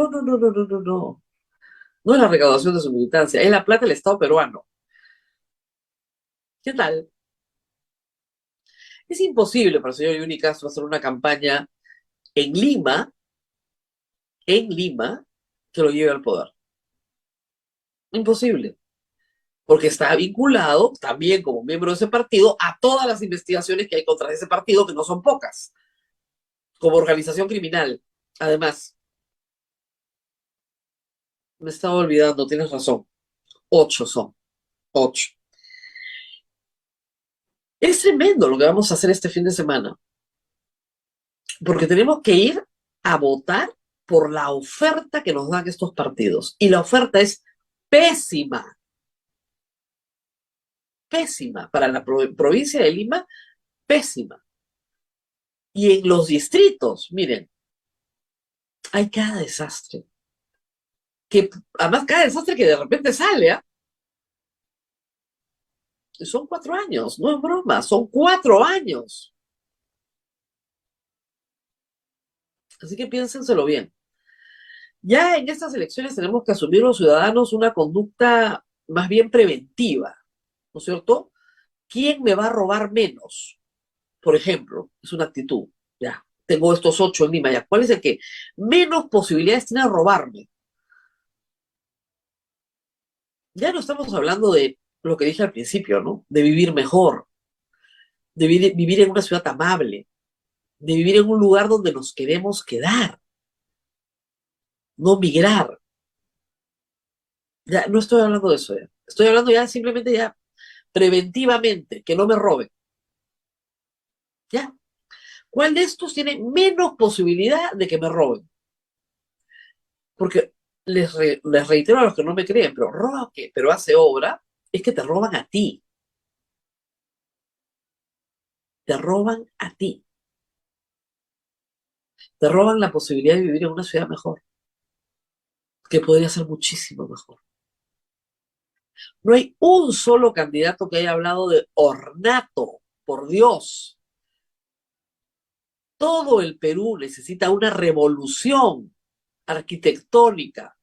No es la recaudación de su militancia, es la plata del Estado peruano. ¿Qué tal? Es imposible para el señor Yuni Castro hacer una campaña en Lima, que lo lleve al poder. Imposible. Porque está vinculado también como miembro de ese partido a todas las investigaciones que hay contra ese partido, que no son pocas, como organización criminal. Además, me estaba olvidando, tienes razón. 8 son. 8. Es tremendo lo que vamos a hacer este fin de semana, porque tenemos que ir a votar por la oferta que nos dan estos partidos. Y la oferta es pésima. Pésima. Para la provincia de Lima, pésima. Y en los distritos, miren, hay cada desastre. Que además cada desastre que de repente sale, ¿eh? Son 4 años, no es broma, son 4 años. Así que piénsenselo bien. Ya en estas elecciones tenemos que asumir los ciudadanos una conducta más bien preventiva, ¿no es cierto? ¿Quién me va a robar menos? Por ejemplo, es una actitud. Ya, tengo estos 8 en Lima, ya. ¿Cuál es el que menos posibilidades tiene de robarme? Ya no estamos hablando de lo que dije al principio, ¿no? De vivir mejor, de vivir en una ciudad amable, de vivir en un lugar donde nos queremos quedar, no migrar. Ya no estoy hablando de eso, ya. Estoy hablando ya simplemente ya preventivamente, que no me roben. ¿Ya? ¿Cuál de estos tiene menos posibilidad de que me roben? Porque les reitero a los que no me creen, pero roba qué, pero hace obra, es que te roban a ti. Te roban a ti. Te roban la posibilidad de vivir en una ciudad mejor, que podría ser muchísimo mejor. No hay un solo candidato que haya hablado de ornato, por Dios. Todo el Perú necesita una revolución arquitectónica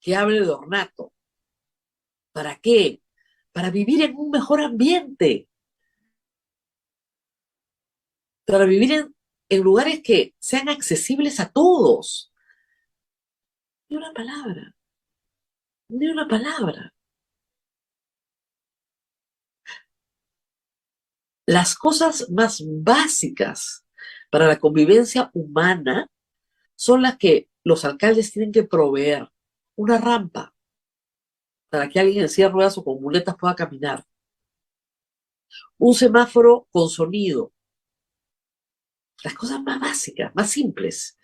que hable de ornato. ¿Para qué? Para vivir en un mejor ambiente, para vivir en lugares que sean accesibles a todos. Ni una palabra, ni una palabra. Las cosas más básicas para la convivencia humana son las que los alcaldes tienen que proveer. Una rampa para que alguien en silla de ruedas o con muletas pueda caminar. Un semáforo con sonido. Las cosas más básicas, más simples.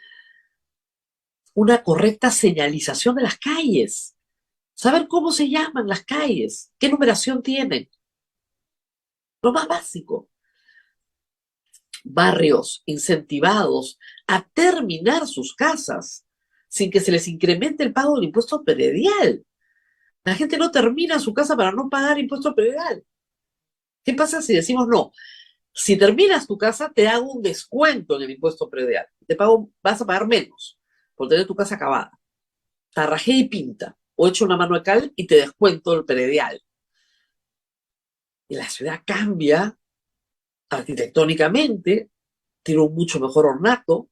Una correcta señalización de las calles. Saber cómo se llaman las calles, qué numeración tienen. Lo más básico. Barrios incentivados a terminar sus casas sin que se les incremente el pago del impuesto predial. La gente no termina su casa para no pagar impuesto predial. ¿Qué pasa si decimos no? Si terminas tu casa, te hago un descuento en el impuesto predial. Vas a pagar menos por tener tu casa acabada. Tarrajé y pinta. O echo una mano de cal y te descuento el predial. Y la ciudad cambia arquitectónicamente, tiene un mucho mejor ornato.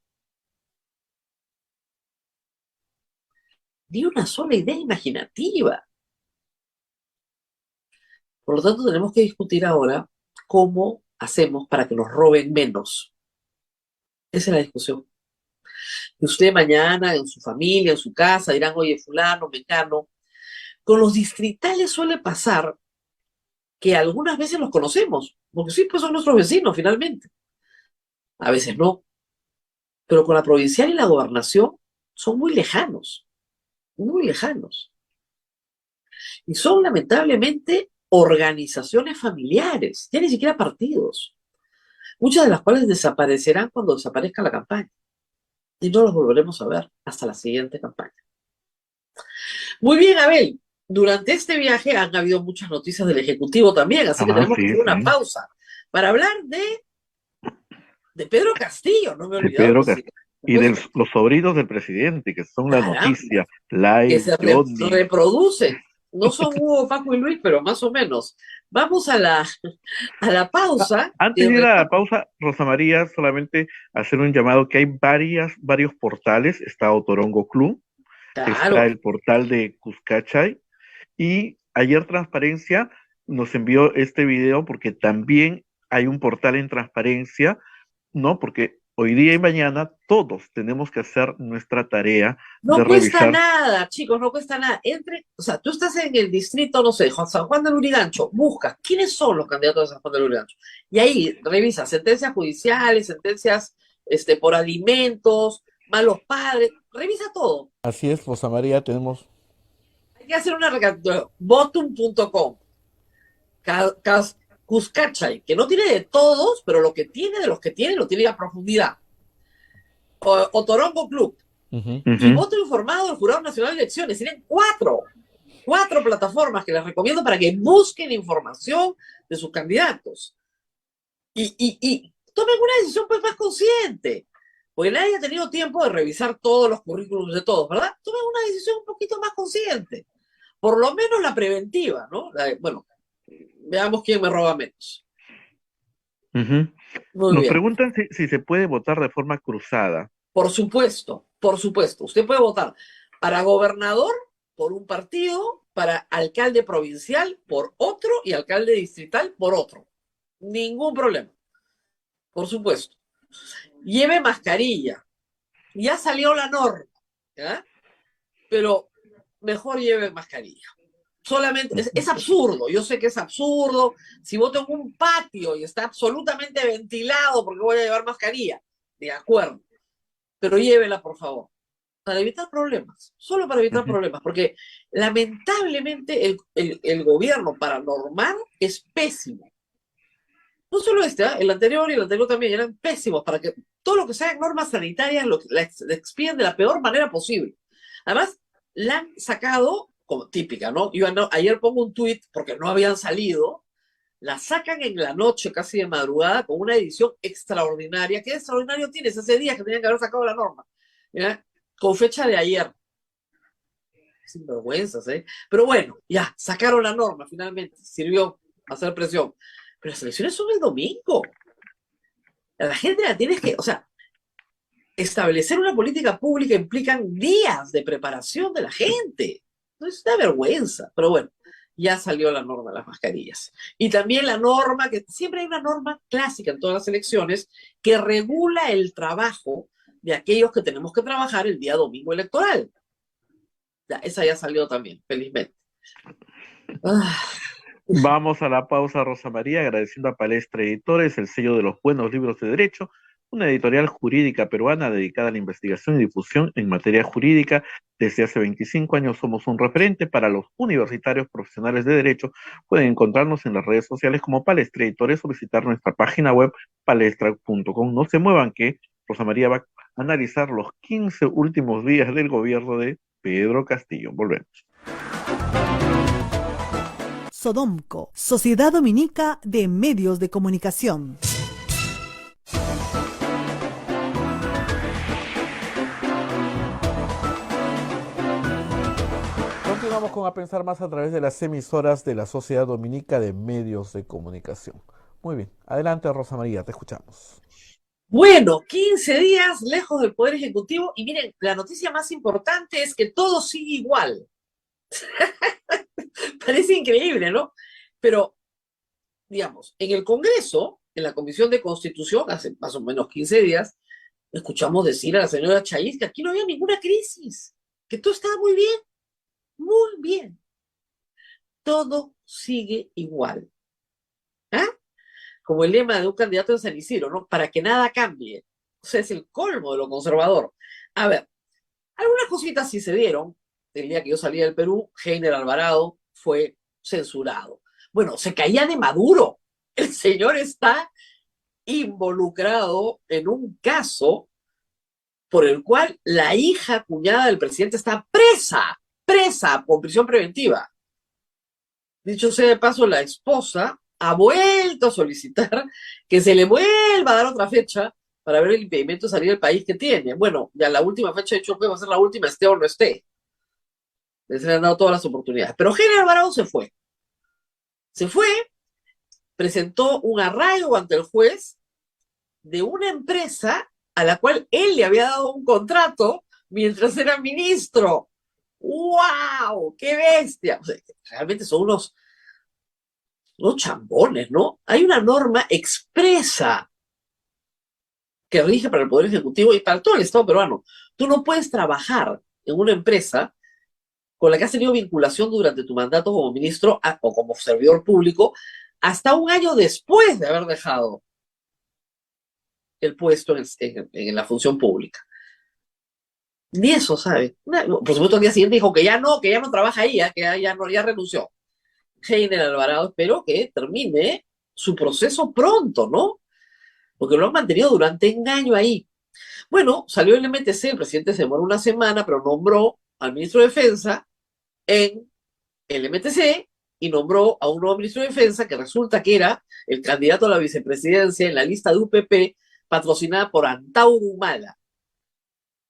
Ni una sola idea imaginativa. Por lo tanto, tenemos que discutir ahora cómo hacemos para que nos roben menos. Esa es la discusión. Y usted mañana, en su familia, en su casa, dirán, oye, fulano, mecano. Con los distritales suele pasar que algunas veces los conocemos, porque sí, pues son nuestros vecinos, finalmente. A veces no. Pero con la provincial y la gobernación son muy lejanos. muy lejanos. Y son lamentablemente organizaciones familiares, ya ni siquiera partidos, muchas de las cuales desaparecerán cuando desaparezca la campaña. Y no los volveremos a ver hasta la siguiente campaña. Muy bien, Abel. Durante este viaje han habido muchas noticias del Ejecutivo también, así que tenemos que Sí, hacer una sí. pausa para hablar de Pedro Castillo, no me he De olvidado, Pedro presidente, Castillo. por Y de supuesto. los sobrinos del presidente, que son la Caramba, noticia. que Live, se Johnny. reproducen. No son Hugo, Paco y Luis, pero más o menos. Vamos a la pausa y Antes de ir a la pausa, Rosa María, solamente hacer un llamado que hay varios portales. Está Otorongo Club, está claro, el portal de Cuscachay, y ayer Transparencia nos envió este video porque también hay un portal en Transparencia, ¿no? Porque hoy día y mañana todos tenemos que hacer nuestra tarea no de cuesta revisar. nada, chicos, no cuesta nada. O sea, tú estás en el distrito, no sé, San Juan del Lurigancho, busca quiénes son los candidatos de San Juan del Lurigancho. Y ahí revisa sentencias judiciales, sentencias por alimentos, malos padres, revisa todo. Así es, Rosa María, tenemos... Hay que hacer una recapitulación. Votum.com, Cuscachay, que no tiene de todos, pero lo que tiene de los que tiene, lo tiene a profundidad. Otorongo Club Ujú. y Ujú. Voto Informado del Jurado Nacional de Elecciones. Tienen cuatro plataformas que les recomiendo para que busquen información de sus candidatos y tomen una decisión pues más consciente. Porque nadie ha tenido tiempo de revisar todos los currículums de todos, ¿verdad? Tomen una decisión un poquito más consciente. Por lo menos la preventiva, ¿no? Bueno, veamos quién me roba menos. Ujú. Muy Nos bien. preguntan si se puede votar de forma cruzada. Por supuesto, por supuesto. Usted puede votar para gobernador por un partido, para alcalde provincial por otro y alcalde distrital por otro. Ningún problema. Por supuesto. Lleve mascarilla. Ya salió la norma, ¿ya? Pero mejor lleve mascarilla. Solamente, es absurdo, yo sé que es absurdo. Si voto en un patio y está absolutamente ventilado, porque voy a llevar mascarilla? De acuerdo, pero llévela, por favor, para evitar problemas, solo para evitar Ujú. problemas, porque lamentablemente el gobierno para normar es pésimo. No solo este, el anterior y el anterior también eran pésimos para que todo lo que sean normas sanitarias la expiden de la peor manera posible. Además, la han sacado como típica, ¿no? Ayer pongo un tuit porque no habían salido, la sacan en la noche, casi de madrugada, con una edición extraordinaria. ¿Qué extraordinario tienes? Hace días que tenían que haber sacado la norma, ¿ya? Con fecha de ayer. Sin vergüenzas, ¿eh? Pero bueno, ya, sacaron la norma finalmente, sirvió hacer presión. Pero las elecciones son el domingo. La gente la tienes que, o sea, establecer una política pública implican días de preparación de la gente. Entonces, es una vergüenza. Pero bueno, ya salió la norma de las mascarillas. Y también la norma, que siempre hay una norma clásica en todas las elecciones, que regula el trabajo de aquellos que tenemos que trabajar el día domingo electoral. Ya, esa ya salió también, felizmente. Ah, Vamos a la pausa, Rosa María, agradeciendo a Palestra Editores, el sello de los buenos libros de derecho, una editorial jurídica peruana dedicada a la investigación y difusión en materia jurídica. Desde hace 25 años somos un referente para los universitarios profesionales de derecho. Pueden encontrarnos en las redes sociales como Palestra Editores o visitar nuestra página web palestra.com. No se muevan, que Rosa María va a analizar los 15 últimos días del gobierno de Pedro Castillo. Volvemos. Sodomco, Sociedad Dominica de Medios de Comunicación. Continuamos con A Pensar Más a través de las emisoras de la Sociedad Dominica de Medios de Comunicación. Muy bien, adelante Rosa María, te escuchamos. bueno, 15 días lejos del Poder Ejecutivo y miren, la noticia más importante es que todo sigue igual. Parece increíble, ¿no? Pero, digamos, en el Congreso, en la Comisión de Constitución, hace más o menos 15 días, escuchamos decir a la señora Chaiz que aquí no había ninguna crisis, que todo estaba muy bien, muy bien. Todo sigue igual. ¿Ah? Como el lema de un candidato en San Isidro, ¿no? Para que nada cambie. O sea, es el colmo de lo conservador. A ver, algunas cositas sí se dieron. el día que yo salí del Perú, Heiner Alvarado fue censurado. Bueno, se caía de Maduro. El señor está involucrado en un caso por el cual la hija cuñada del presidente está presa con prisión preventiva. Dicho sea de paso, la esposa ha vuelto a solicitar que se le vuelva a dar otra fecha para ver el impedimento de salir del país que tiene. Bueno, ya la última fecha de hecho va a ser la última, esté o no esté. Les han dado todas las oportunidades. Pero Heiner Alvarado se fue. Se fue, presentó un arraigo ante el juez de una empresa a la cual él le había dado un contrato mientras era ministro. ¡Wow! ¡Qué bestia! O sea, realmente son unos chambones, ¿no? Hay una norma expresa que rige para el Poder Ejecutivo y para todo el Estado peruano. Tú no puedes trabajar en una empresa con la que has tenido vinculación durante tu mandato como ministro o como servidor público hasta un año después de haber dejado el puesto en la función pública. Ni eso, ¿sabe? Por supuesto, al día siguiente dijo que ya no trabaja ahí, ya renunció. Heiner Alvarado, espero que termine su proceso pronto, ¿no? Porque lo han mantenido durante un año ahí. Bueno, salió el MTC, el presidente se demoró una semana, pero nombró al ministro de Defensa en el MTC y nombró a un nuevo ministro de Defensa que resulta que era el candidato a la vicepresidencia en la lista de UPP patrocinada por Antauro Humala,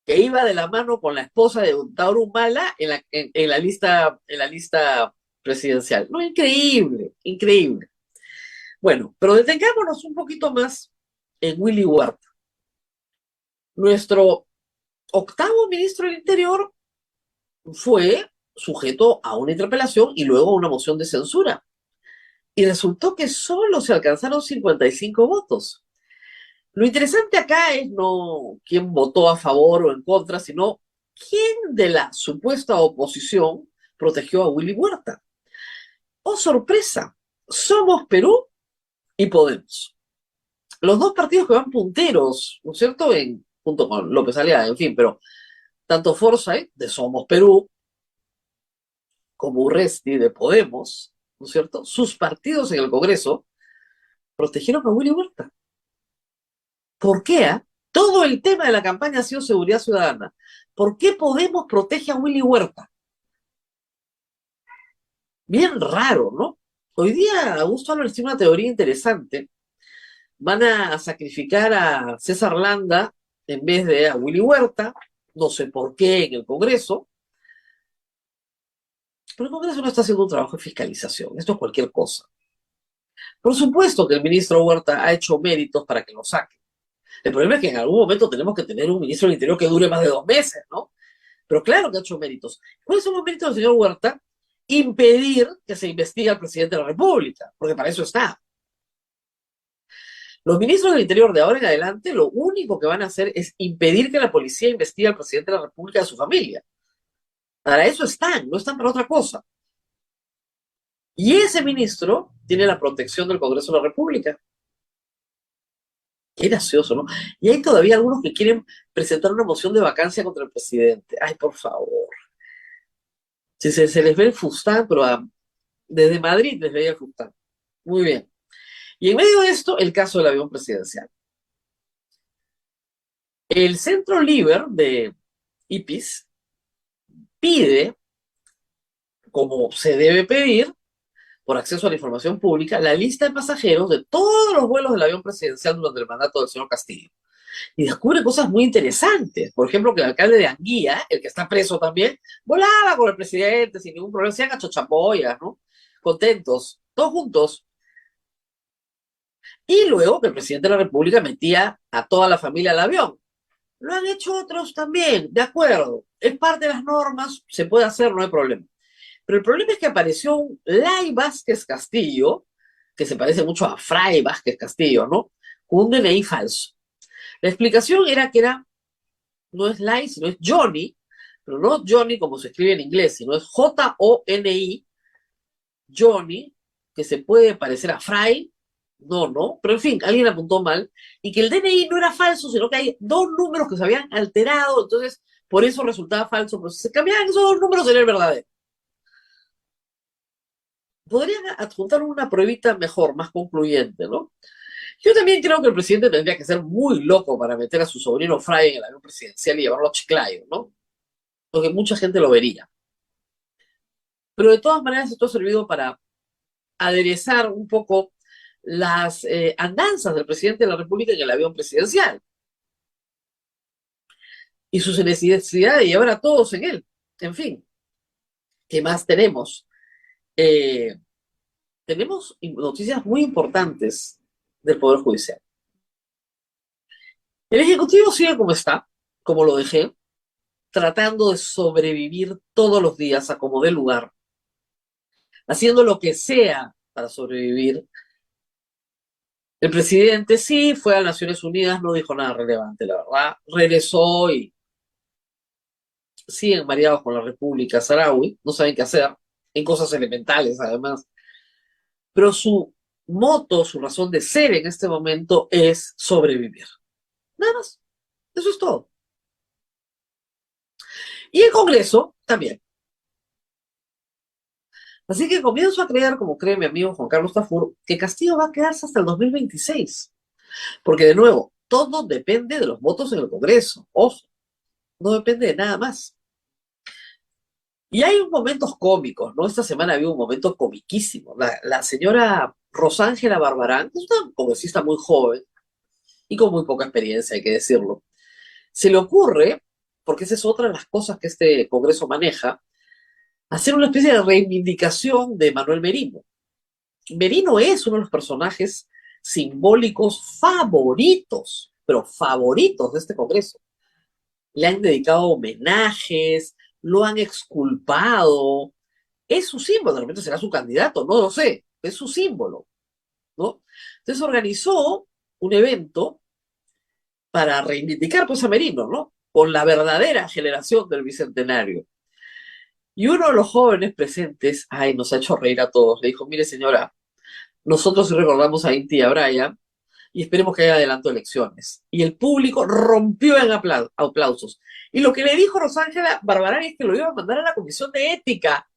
que iba de la mano con la esposa de Antauro Humala en la lista presidencial. No, increíble, increíble. Bueno, pero detengámonos un poquito más en Willy Huerta. Nuestro octavo ministro del Interior fue sujeto a una interpelación y luego a una moción de censura. Y resultó que solo se alcanzaron 55 votos. Lo interesante acá es no quién votó a favor o en contra, sino quién de la supuesta oposición protegió a Willy Huerta. ¡Oh, sorpresa! Somos Perú y Podemos. Los dos partidos que van punteros, ¿no es cierto?, junto con López Aliaga, en fin, pero tanto Forsyth, de Somos Perú, como Urresti, de Podemos, ¿no es cierto?, sus partidos en el Congreso protegieron a Willy Huerta. ¿Por qué? Todo el tema de la campaña ha sido seguridad ciudadana. ¿Por qué Podemos protege a Willy Huerta? Bien raro, ¿no? Hoy día Augusto Álvarez tiene una teoría interesante. Van a sacrificar a César Landa en vez de a Willy Huerta, no sé por qué en el Congreso, pero el Congreso no está haciendo un trabajo de fiscalización, esto es cualquier cosa. Por supuesto que el ministro Huerta ha hecho méritos para que lo saquen. El problema es que en algún momento tenemos que tener un ministro del Interior que dure más de 2 meses, ¿no? Pero claro que ha hecho méritos. ¿Cuáles son los méritos del señor Huerta? Impedir que se investigue al presidente de la República, porque para eso está. Los ministros del Interior de ahora en adelante lo único que van a hacer es impedir que la policía investigue al presidente de la República y a su familia. Para eso están, no están para otra cosa. Y ese ministro tiene la protección del Congreso de la República. Qué gracioso, ¿no? Y hay todavía algunos que quieren presentar una moción de vacancia contra el presidente. Ay, por favor. Si se les ve el fustán, pero desde Madrid les veía el fustán. Muy bien. Y en medio de esto, el caso del avión presidencial. El Centro Liber de IPIS pide, como se debe pedir, por acceso a la información pública, la lista de pasajeros de todos los vuelos del avión presidencial durante el mandato del señor Castillo. Y descubre cosas muy interesantes. Por ejemplo, que el alcalde de Anguía, el que está preso también, volaba con el presidente sin ningún problema, se han hecho chapoyas, ¿no? Contentos, todos juntos. Y luego que el presidente de la República metía a toda la familia al avión. Lo han hecho otros también, de acuerdo. Es parte de las normas, se puede hacer, no hay problema. Pero el problema es que apareció un Lai Vázquez Castillo, que se parece mucho a Fray Vázquez Castillo, ¿no? Con un DNI falso. La explicación era que no es Lai, sino es Johnny, pero no Johnny como se escribe en inglés, sino es J-O-N-I, Johnny, que se puede parecer a Fray, no, pero en fin, alguien apuntó mal, y que el DNI no era falso, sino que hay 2 números que se habían alterado, entonces por eso resultaba falso, pero si se cambiaban esos dos números sería el verdadero. Podrían adjuntar una pruebita mejor, más concluyente, ¿no? Yo también creo que el presidente tendría que ser muy loco para meter a su sobrino Fray en el avión presidencial y llevarlo a Chiclayo, ¿no? Porque mucha gente lo vería. Pero de todas maneras esto ha servido para aderezar un poco las andanzas del presidente de la República en el avión presidencial y su necesidad de llevar a todos en él. En fin, ¿qué más tenemos? Tenemos noticias muy importantes del Poder Judicial. El Ejecutivo sigue como está, como lo dejé, tratando de sobrevivir todos los días a como dé lugar, haciendo lo que sea para sobrevivir. El presidente sí fue a Naciones Unidas, no dijo nada relevante, la verdad. Regresó y siguen mareados con la República Saharaui, no saben qué hacer, en cosas elementales además. Pero su moto, su razón de ser en este momento es sobrevivir. Nada más. Eso es todo. Y el Congreso también. Así que comienzo a creer, como cree mi amigo Juan Carlos Tafur, que Castillo va a quedarse hasta el 2026. Porque, de nuevo, todo depende de los votos en el Congreso. Ojo, no depende de nada más. Y hay momentos cómicos, ¿no? Esta semana había un momento comiquísimo. La señora Rosángela Barbarán, es una congresista muy joven y con muy poca experiencia, hay que decirlo. Se le ocurre, porque esa es otra de las cosas que este Congreso maneja, hacer una especie de reivindicación de Manuel Merino. Merino es uno de los personajes simbólicos favoritos, pero favoritos de este Congreso. Le han dedicado homenajes, lo han exculpado. Es su símbolo, de repente será su candidato, no lo sé, es su símbolo, ¿no? Entonces organizó un evento para reivindicar pues a Merino, ¿no? Con la verdadera generación del Bicentenario. Y uno de los jóvenes presentes, ay, nos ha hecho reír a todos, le dijo, mire señora, nosotros sí recordamos a Inti y a Brian y esperemos que haya adelanto de elecciones. Y el público rompió en aplausos. Y lo que le dijo Rosángela Barbarán es que lo iba a mandar a la Comisión de Ética,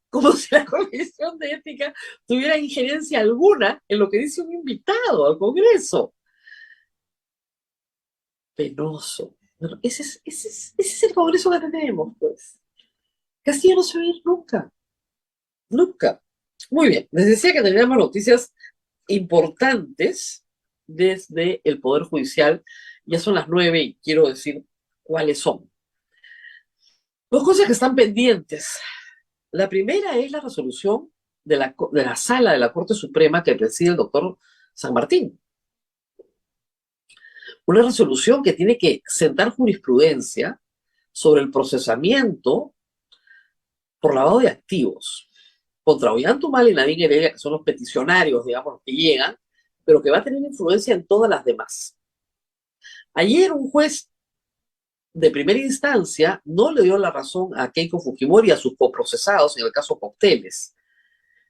como si la Comisión de Ética tuviera injerencia alguna en lo que dice un invitado al Congreso. Penoso. Bueno, ese es el Congreso que tenemos, pues. Castillo no se va a ir nunca. Nunca. Muy bien, les decía que teníamos noticias importantes desde el Poder Judicial. Ya son las 9 y quiero decir cuáles son. Dos cosas que están pendientes. La primera es la resolución de la sala de la Corte Suprema que preside el doctor San Martín. Una resolución que tiene que sentar jurisprudencia sobre el procesamiento por lavado de activos contra Ollanta y Nadine Heredia, que son los peticionarios, digamos, que llegan, pero que va a tener influencia en todas las demás. Ayer un juez de primera instancia no le dio la razón a Keiko Fujimori y a sus coprocesados en el caso Cocteles,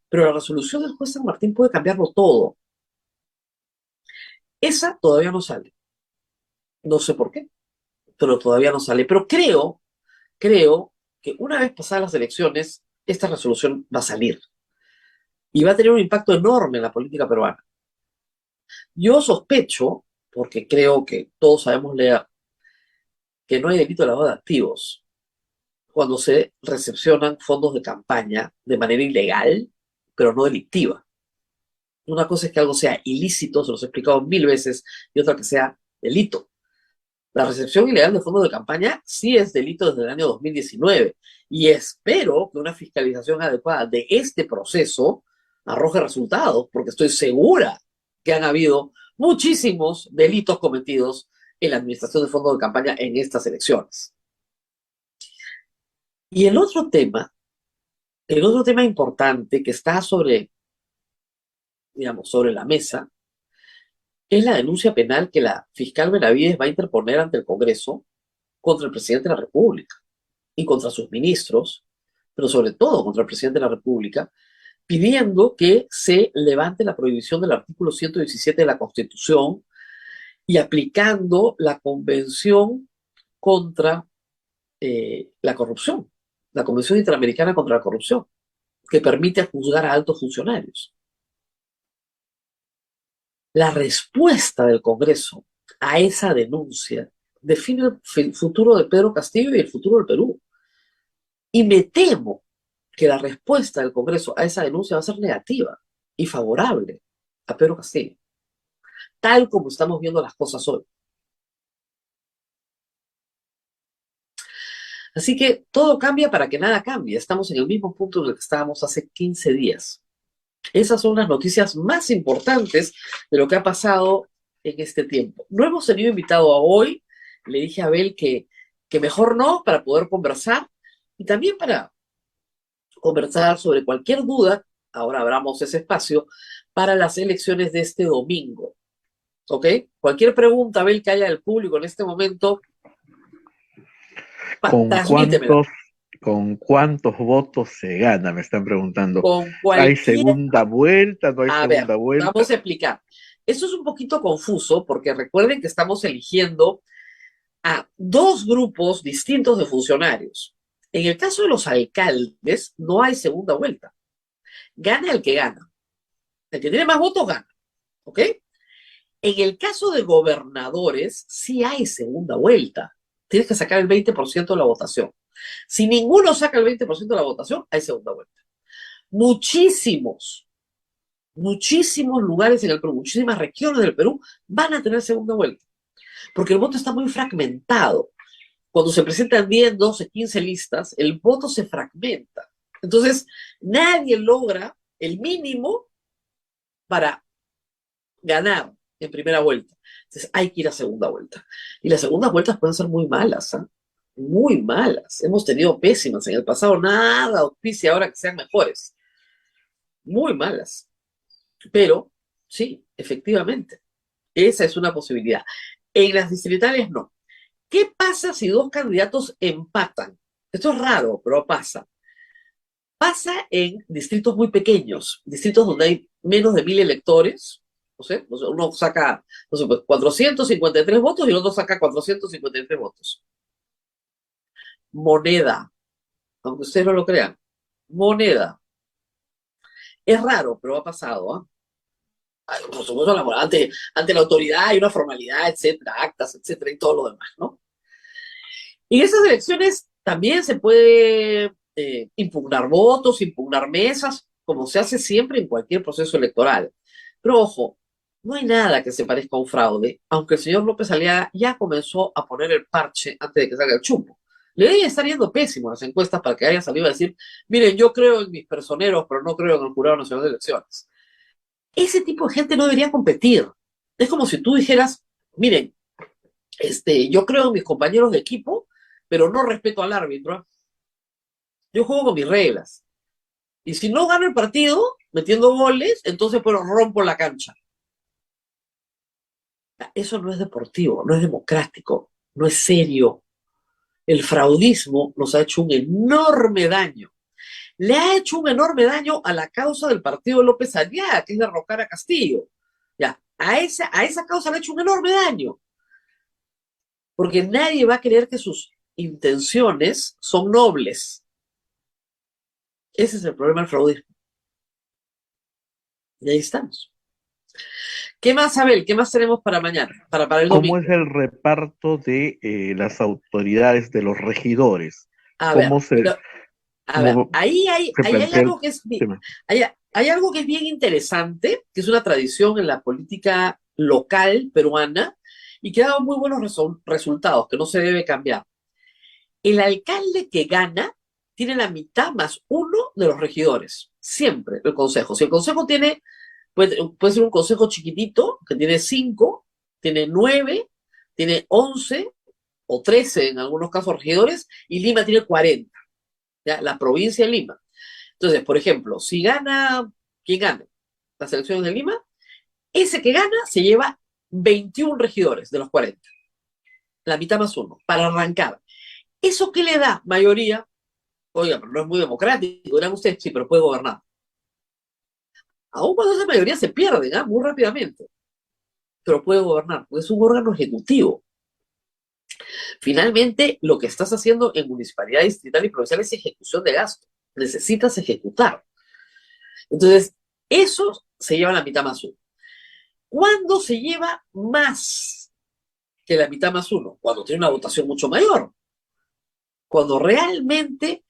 pero la resolución del juez San Martín puede cambiarlo todo. Esa todavía no sale. No sé por qué, pero todavía no sale. Pero creo que una vez pasadas las elecciones, esta resolución va a salir y va a tener un impacto enorme en la política peruana. Yo sospecho, porque creo que todos sabemos leer, que no hay delito de lavado de activos cuando se recepcionan fondos de campaña de manera ilegal, pero no delictiva. Una cosa es que algo sea ilícito, se los he explicado 1000 veces, y otra que sea delito. La recepción ilegal de fondos de campaña sí es delito desde el año 2019 y espero que una fiscalización adecuada de este proceso arroje resultados, porque estoy segura que han habido muchísimos delitos cometidos en la administración de fondos de campaña en estas elecciones. Y el otro tema importante que está sobre la mesa, es la denuncia penal que la fiscal Benavides va a interponer ante el Congreso contra el presidente de la República y contra sus ministros, pero sobre todo contra el presidente de la República, pidiendo que se levante la prohibición del artículo 117 de la Constitución y aplicando la Convención contra la corrupción, la Convención Interamericana contra la Corrupción, que permite juzgar a altos funcionarios. La respuesta del Congreso a esa denuncia define el futuro de Pedro Castillo y el futuro del Perú. Y me temo que la respuesta del Congreso a esa denuncia va a ser negativa y favorable a Pedro Castillo, tal como estamos viendo las cosas hoy. Así que todo cambia para que nada cambie. Estamos en el mismo punto en el que estábamos hace 15 días. Esas son las noticias más importantes de lo que ha pasado en este tiempo. No hemos tenido invitado a hoy. Le dije a Abel que mejor no, para poder conversar y también para conversar sobre cualquier duda. Ahora abramos ese espacio para las elecciones de este domingo. ¿Ok? Cualquier pregunta, Abel, que haya del público en este momento, transmítemela. ¿Con cuántos votos se gana? Me están preguntando. Con ¿Hay cualquier... segunda vuelta? ¿No hay segunda vuelta? Vamos a explicar. Eso es un poquito confuso porque recuerden que estamos eligiendo a dos grupos distintos de funcionarios. En el caso de los alcaldes, no hay segunda vuelta. Gana el que gana. El que tiene más votos gana. ¿Ok? En el caso de gobernadores, sí hay segunda vuelta. Tienes que sacar el 20% de la votación. Si ninguno saca el 20% de la votación, hay segunda vuelta. Muchísimos lugares en el Perú, muchísimas regiones del Perú van a tener segunda vuelta, porque el voto está muy fragmentado. Cuando se presentan 10, 12, 15 listas, el voto se fragmenta. Entonces, nadie logra el mínimo para ganar en primera vuelta. Entonces, hay que ir a segunda vuelta. Y las segundas vueltas pueden ser muy malas, ¿eh? Muy malas. Hemos tenido pésimas en el pasado, nada auspicia ahora que sean mejores. Muy malas. Pero, sí, efectivamente, esa es una posibilidad. En las distritales no. ¿Qué pasa si dos candidatos empatan? Esto es raro, pero pasa. Pasa en distritos muy pequeños, distritos donde hay menos de 1000 electores. Uno saca, 453 votos y el otro saca 453 votos. Moneda, aunque ustedes no lo crean, moneda. Es raro, pero ha pasado, ¿eh? Por supuesto, ante la autoridad hay una formalidad, etcétera, actas, etcétera, y todo lo demás, ¿no? Y en esas elecciones también se puede impugnar votos, impugnar mesas, como se hace siempre en cualquier proceso electoral. Pero ojo, no hay nada que se parezca a un fraude, aunque el señor López Aliaga ya comenzó a poner el parche antes de que salga el chumbo. Le deben estar yendo pésimo las encuestas para que haya salido a decir, miren, yo creo en mis personeros, pero no creo en el Jurado Nacional de Elecciones. Ese tipo de gente no debería competir. Es como si tú dijeras, miren, yo creo en mis compañeros de equipo, pero no respeto al árbitro. Yo juego con mis reglas. Y si no gano el partido metiendo goles, entonces pues rompo la cancha. Eso no es deportivo, no es democrático, no es serio. El fraudismo nos ha hecho un enorme daño. Le ha hecho un enorme daño a la causa del partido de López Aliaga, que es derrocar a Castillo. Ya, a esa causa le ha hecho un enorme daño. Porque nadie va a creer que sus intenciones son nobles. Ese es el problema del fraudismo. Y ahí estamos. ¿Qué más, Abel? ¿Qué más tenemos para mañana? Para el domingo. ¿Cómo es el reparto de las autoridades de los regidores? ¿Cómo se ahí hay algo que es hay algo que es bien interesante, que es una tradición en la política local peruana y que ha dado muy buenos resultados, que no se debe cambiar. El alcalde que gana tiene la mitad más uno de los regidores, siempre el consejo. Si el consejo puede ser un consejo chiquitito, que tiene 5, tiene 9, tiene 11 o 13 en algunos casos regidores, y Lima tiene 40. ¿Ya? La provincia de Lima. Entonces, por ejemplo, si gana, ¿quién gana? Las elecciones de Lima, ese que gana se lleva 21 regidores de los 40. La mitad más uno, para arrancar. ¿Eso qué le da? Mayoría. Oiga, pero no es muy democrático, dirán ustedes, sí, pero puede gobernar. Aún cuando esa mayoría se pierde, muy rápidamente. Pero puede gobernar, porque es un órgano ejecutivo. Finalmente, lo que estás haciendo en municipalidad, distrital y provincial es ejecución de gasto. Necesitas ejecutar. Entonces, eso se lleva la mitad más uno. ¿Cuándo se lleva más que la mitad más uno? Cuando tiene una votación mucho mayor. Cuando realmente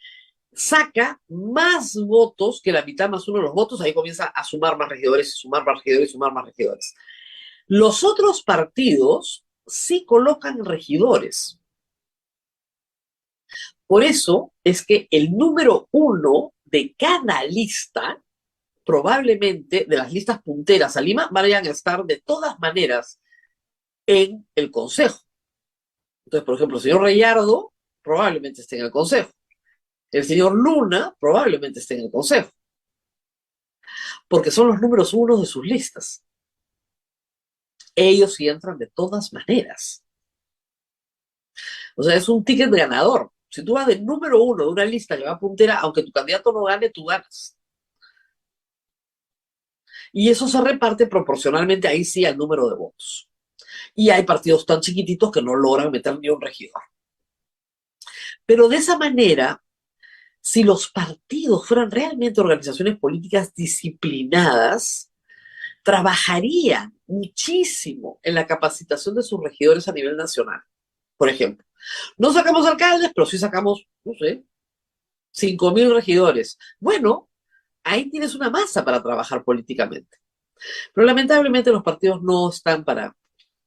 saca más votos que la mitad más uno de los votos, ahí comienza a sumar más regidores, sumar más regidores, sumar más regidores. Los otros partidos sí colocan regidores. Por eso es que el número uno de cada lista, probablemente de las listas punteras a Lima, vayan a estar de todas maneras en el consejo. Entonces, por ejemplo, el señor Reyardo probablemente esté en el consejo. El señor Luna probablemente esté en el consejo. Porque son los números uno de sus listas. Ellos sí entran de todas maneras. O sea, es un ticket ganador. Si tú vas del número uno de una lista que va puntera, aunque tu candidato no gane, tú ganas. Y eso se reparte proporcionalmente ahí sí al número de votos. Y hay partidos tan chiquititos que no logran meter ni un regidor. Pero de esa manera, si los partidos fueran realmente organizaciones políticas disciplinadas, trabajarían muchísimo en la capacitación de sus regidores a nivel nacional. Por ejemplo, no sacamos alcaldes, pero sí sacamos, no sé, 5.000 regidores. Bueno, ahí tienes una masa para trabajar políticamente. Pero lamentablemente los partidos no están para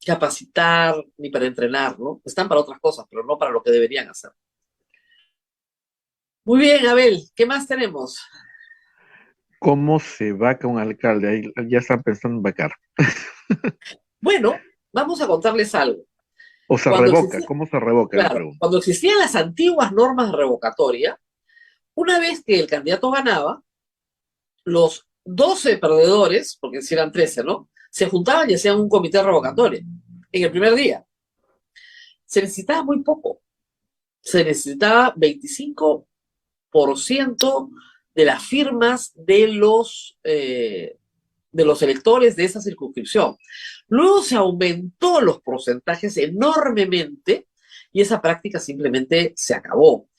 capacitar ni para entrenar, ¿no? Están para otras cosas, pero no para lo que deberían hacer. Muy bien, Abel, ¿qué más tenemos? ¿Cómo se vaca un alcalde? Ahí ya están pensando en vacar. Bueno, vamos a contarles algo. O se Cuando revoca, existía, ¿cómo se revoca? La claro, pregunta. cuando existían las antiguas normas de revocatoria, una vez que el candidato ganaba, los 12 perdedores, porque si eran 13, ¿no? Se juntaban y hacían un comité revocatorio en el primer día. Se necesitaba muy poco. Se necesitaba 25% de las firmas de los electores de esa circunscripción. Luego se aumentó los porcentajes enormemente y esa práctica simplemente se acabó.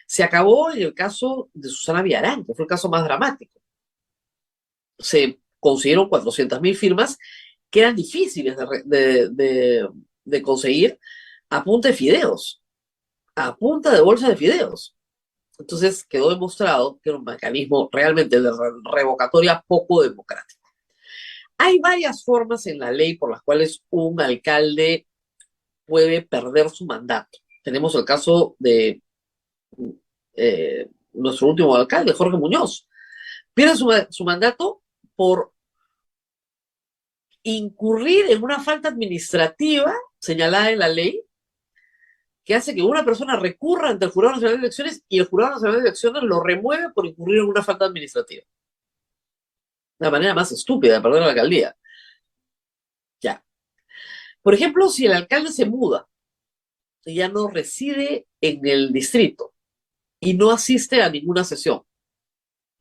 Se acabó en el caso de Susana Villarán, que fue el caso más dramático. Se consiguieron 400.000 firmas que eran difíciles de conseguir a punta de fideos, a punta de bolsa de fideos. Entonces quedó demostrado que era un mecanismo realmente de revocatoria poco democrático. Hay varias formas en la ley por las cuales un alcalde puede perder su mandato. Tenemos el caso de nuestro último alcalde, Jorge Muñoz. Pierde su mandato por incurrir en una falta administrativa señalada en la ley que hace que una persona recurra ante el Jurado Nacional de Elecciones y el Jurado Nacional de Elecciones lo remueve por incurrir en una falta administrativa. La manera más estúpida de perder la alcaldía. Ya. Por ejemplo, si el alcalde se muda y ya no reside en el distrito y no asiste a ninguna sesión.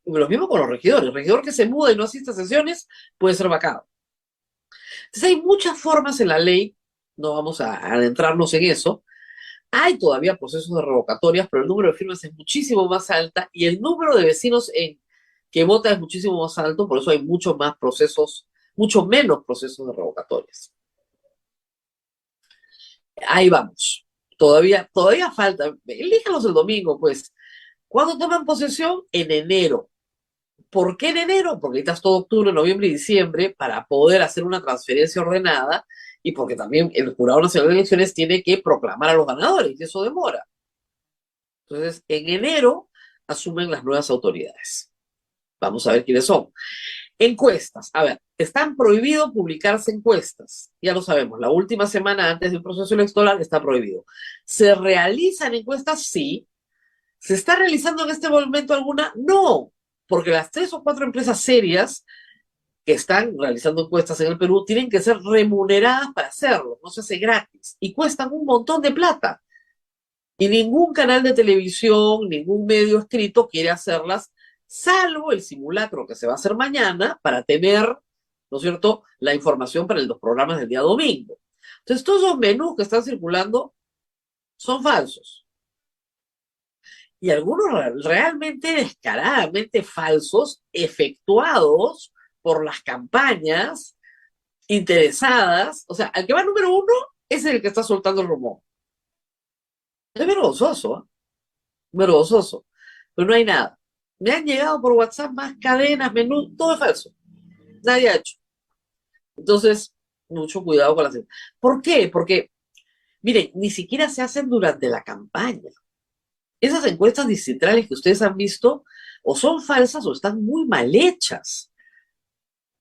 Lo mismo con los regidores. El regidor que se muda y no asiste a sesiones puede ser vacado. Entonces hay muchas formas en la ley, no vamos a adentrarnos en eso. Hay todavía procesos de revocatorias, pero el número de firmas es muchísimo más alta y el número de vecinos que vota es muchísimo más alto, por eso hay mucho menos procesos de revocatorias. Ahí vamos. Todavía falta. Elíjalos el domingo, pues. ¿Cuándo toman posesión? En enero. ¿Por qué en enero? Porque necesitas todo octubre, noviembre y diciembre para poder hacer una transferencia ordenada y porque también el Jurado Nacional de Elecciones tiene que proclamar a los ganadores y eso demora. Entonces, en enero asumen las nuevas autoridades. Vamos a ver quiénes son. Encuestas. A ver, están prohibidos publicarse encuestas. Ya lo sabemos, la última semana antes del proceso electoral está prohibido. ¿Se realizan encuestas? Sí. ¿Se está realizando en este momento alguna? No, porque las 3 o 4 empresas serias que están realizando encuestas en el Perú tienen que ser remuneradas para hacerlo, no se hace gratis y cuestan un montón de plata. Y ningún canal de televisión, ningún medio escrito quiere hacerlas, salvo el simulacro que se va a hacer mañana para tener, ¿no es cierto?, la información para los programas del día domingo. Entonces, todos esos menús que están circulando son falsos. Y algunos realmente descaradamente falsos, efectuados por las campañas interesadas. O sea, el que va número uno es el que está soltando el rumor. Es vergonzoso, ¿eh? Vergonzoso. Pero no hay nada. Me han llegado por WhatsApp más cadenas, menús, todo es falso. Nadie ha hecho. Entonces, mucho cuidado con las... ¿Por qué? Porque, miren, ni siquiera se hacen durante la campaña. Esas encuestas distritales que ustedes han visto o son falsas o están muy mal hechas.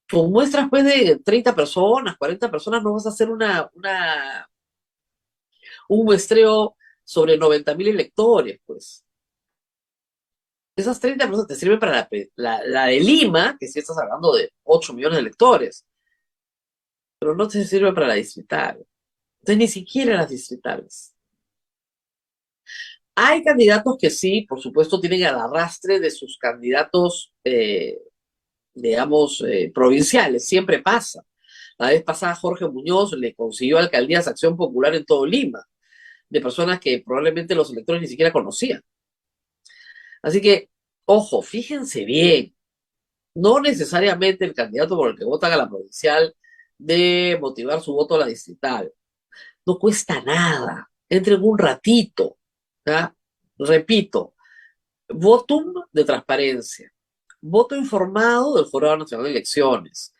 Con muestras pues de 30 personas, 40 personas, no vas a hacer un muestreo sobre 90.000 electores, pues. Esas 30 personas te sirven para la de Lima, que sí estás hablando de 8 millones de electores, pero no te sirve para la distrital. Entonces, ni siquiera las distritales. Hay candidatos que sí, por supuesto, tienen el arrastre de sus candidatos, digamos, provinciales. Siempre pasa. La vez pasada Jorge Muñoz le consiguió alcaldías Acción Popular en todo Lima, de personas que probablemente los electores ni siquiera conocían. Así que, ojo, fíjense bien, no necesariamente el candidato por el que votan a la provincial debe motivar su voto a la distrital. No cuesta nada, entren un ratito, ¿ya? Repito, votum de transparencia, voto informado del Jurado Nacional de Elecciones,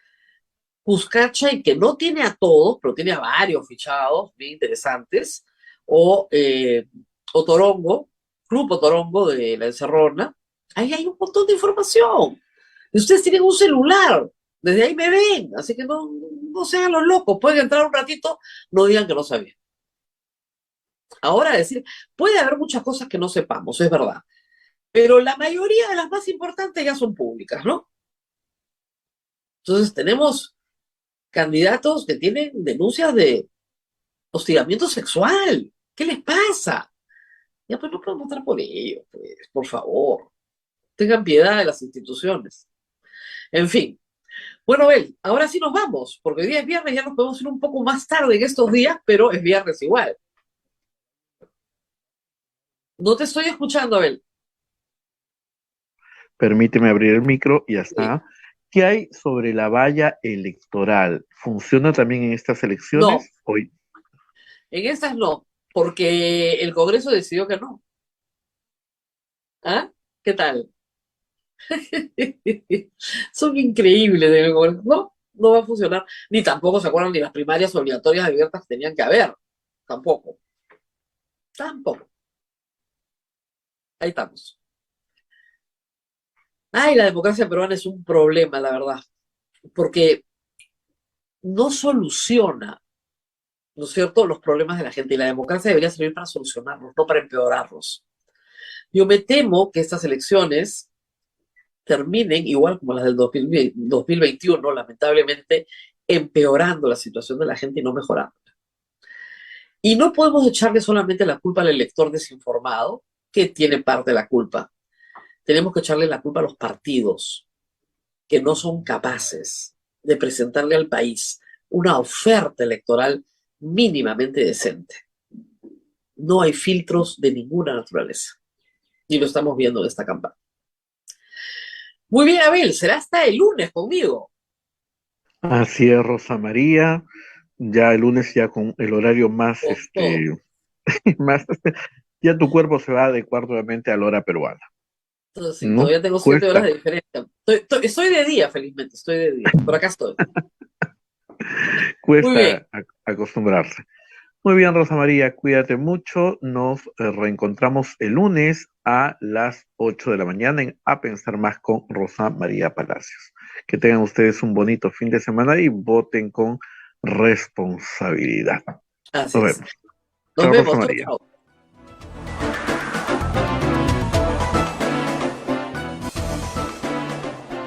Cuscacha y que no tiene a todos, pero tiene a varios fichados bien interesantes, o Torongo, Grupo Torongo de la Encerrona. Ahí hay un montón de información. Y ustedes tienen un celular, desde ahí me ven, así que no sean los locos, pueden entrar un ratito, no digan que no sabían. Ahora decir, puede haber muchas cosas que no sepamos, es verdad, pero la mayoría de las más importantes ya son públicas, ¿no? Entonces tenemos candidatos que tienen denuncias de hostigamiento sexual. ¿Qué les pasa? Ya pues no podemos votar por ello, pues, por favor. Tengan piedad de las instituciones. En fin. Bueno, Bel, ahora sí nos vamos, porque hoy día es viernes, ya nos podemos ir un poco más tarde en estos días, pero es viernes igual. No te estoy escuchando, Abel. Permíteme abrir el micro y ya está. ¿Qué hay sobre la valla electoral? ¿Funciona también en estas elecciones? No. Hoy. En estas no, porque el Congreso decidió que no. ¿Ah? ¿Qué tal? Son increíbles del Congreso. No va a funcionar. Ni tampoco se acuerdan ni las primarias obligatorias abiertas que tenían que haber. Tampoco. Ahí estamos. Ay, la democracia peruana es un problema, la verdad, porque no soluciona, ¿no es cierto?, los problemas de la gente, y la democracia debería servir para solucionarlos, no para empeorarlos. Yo me temo que estas elecciones terminen, igual como las del 2021, lamentablemente, empeorando la situación de la gente y no mejorando. Y no podemos echarle solamente la culpa al elector desinformado, que tiene parte de la culpa. Tenemos que echarle la culpa a los partidos, que no son capaces de presentarle al país una oferta electoral mínimamente decente. No hay filtros de ninguna naturaleza. Y lo estamos viendo en esta campaña. Muy bien, Abel, será hasta el lunes conmigo. Así es, Rosa María. Ya el lunes ya con el horario más, más, ya tu cuerpo se va a adecuar nuevamente a la hora peruana. Entonces, sí, ¿No? todavía tengo 7 horas de diferencia. Estoy de día, felizmente, estoy de día. Por acá estoy. Cuesta acostumbrarse. Muy bien, Rosa María, cuídate mucho. Nos reencontramos el lunes a las 8 de la mañana en A Pensar Más con Rosa María Palacios. Que tengan ustedes un bonito fin de semana y voten con responsabilidad. Así Nos es. vemos. Nos Chao, vemos. Rosa María. Chao.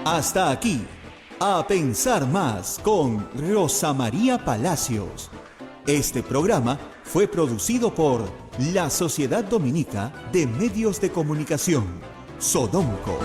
Hasta aquí, A Pensar Más con Rosa María Palacios. Este programa fue producido por la Sociedad Dominica de Medios de Comunicación, Sodomco.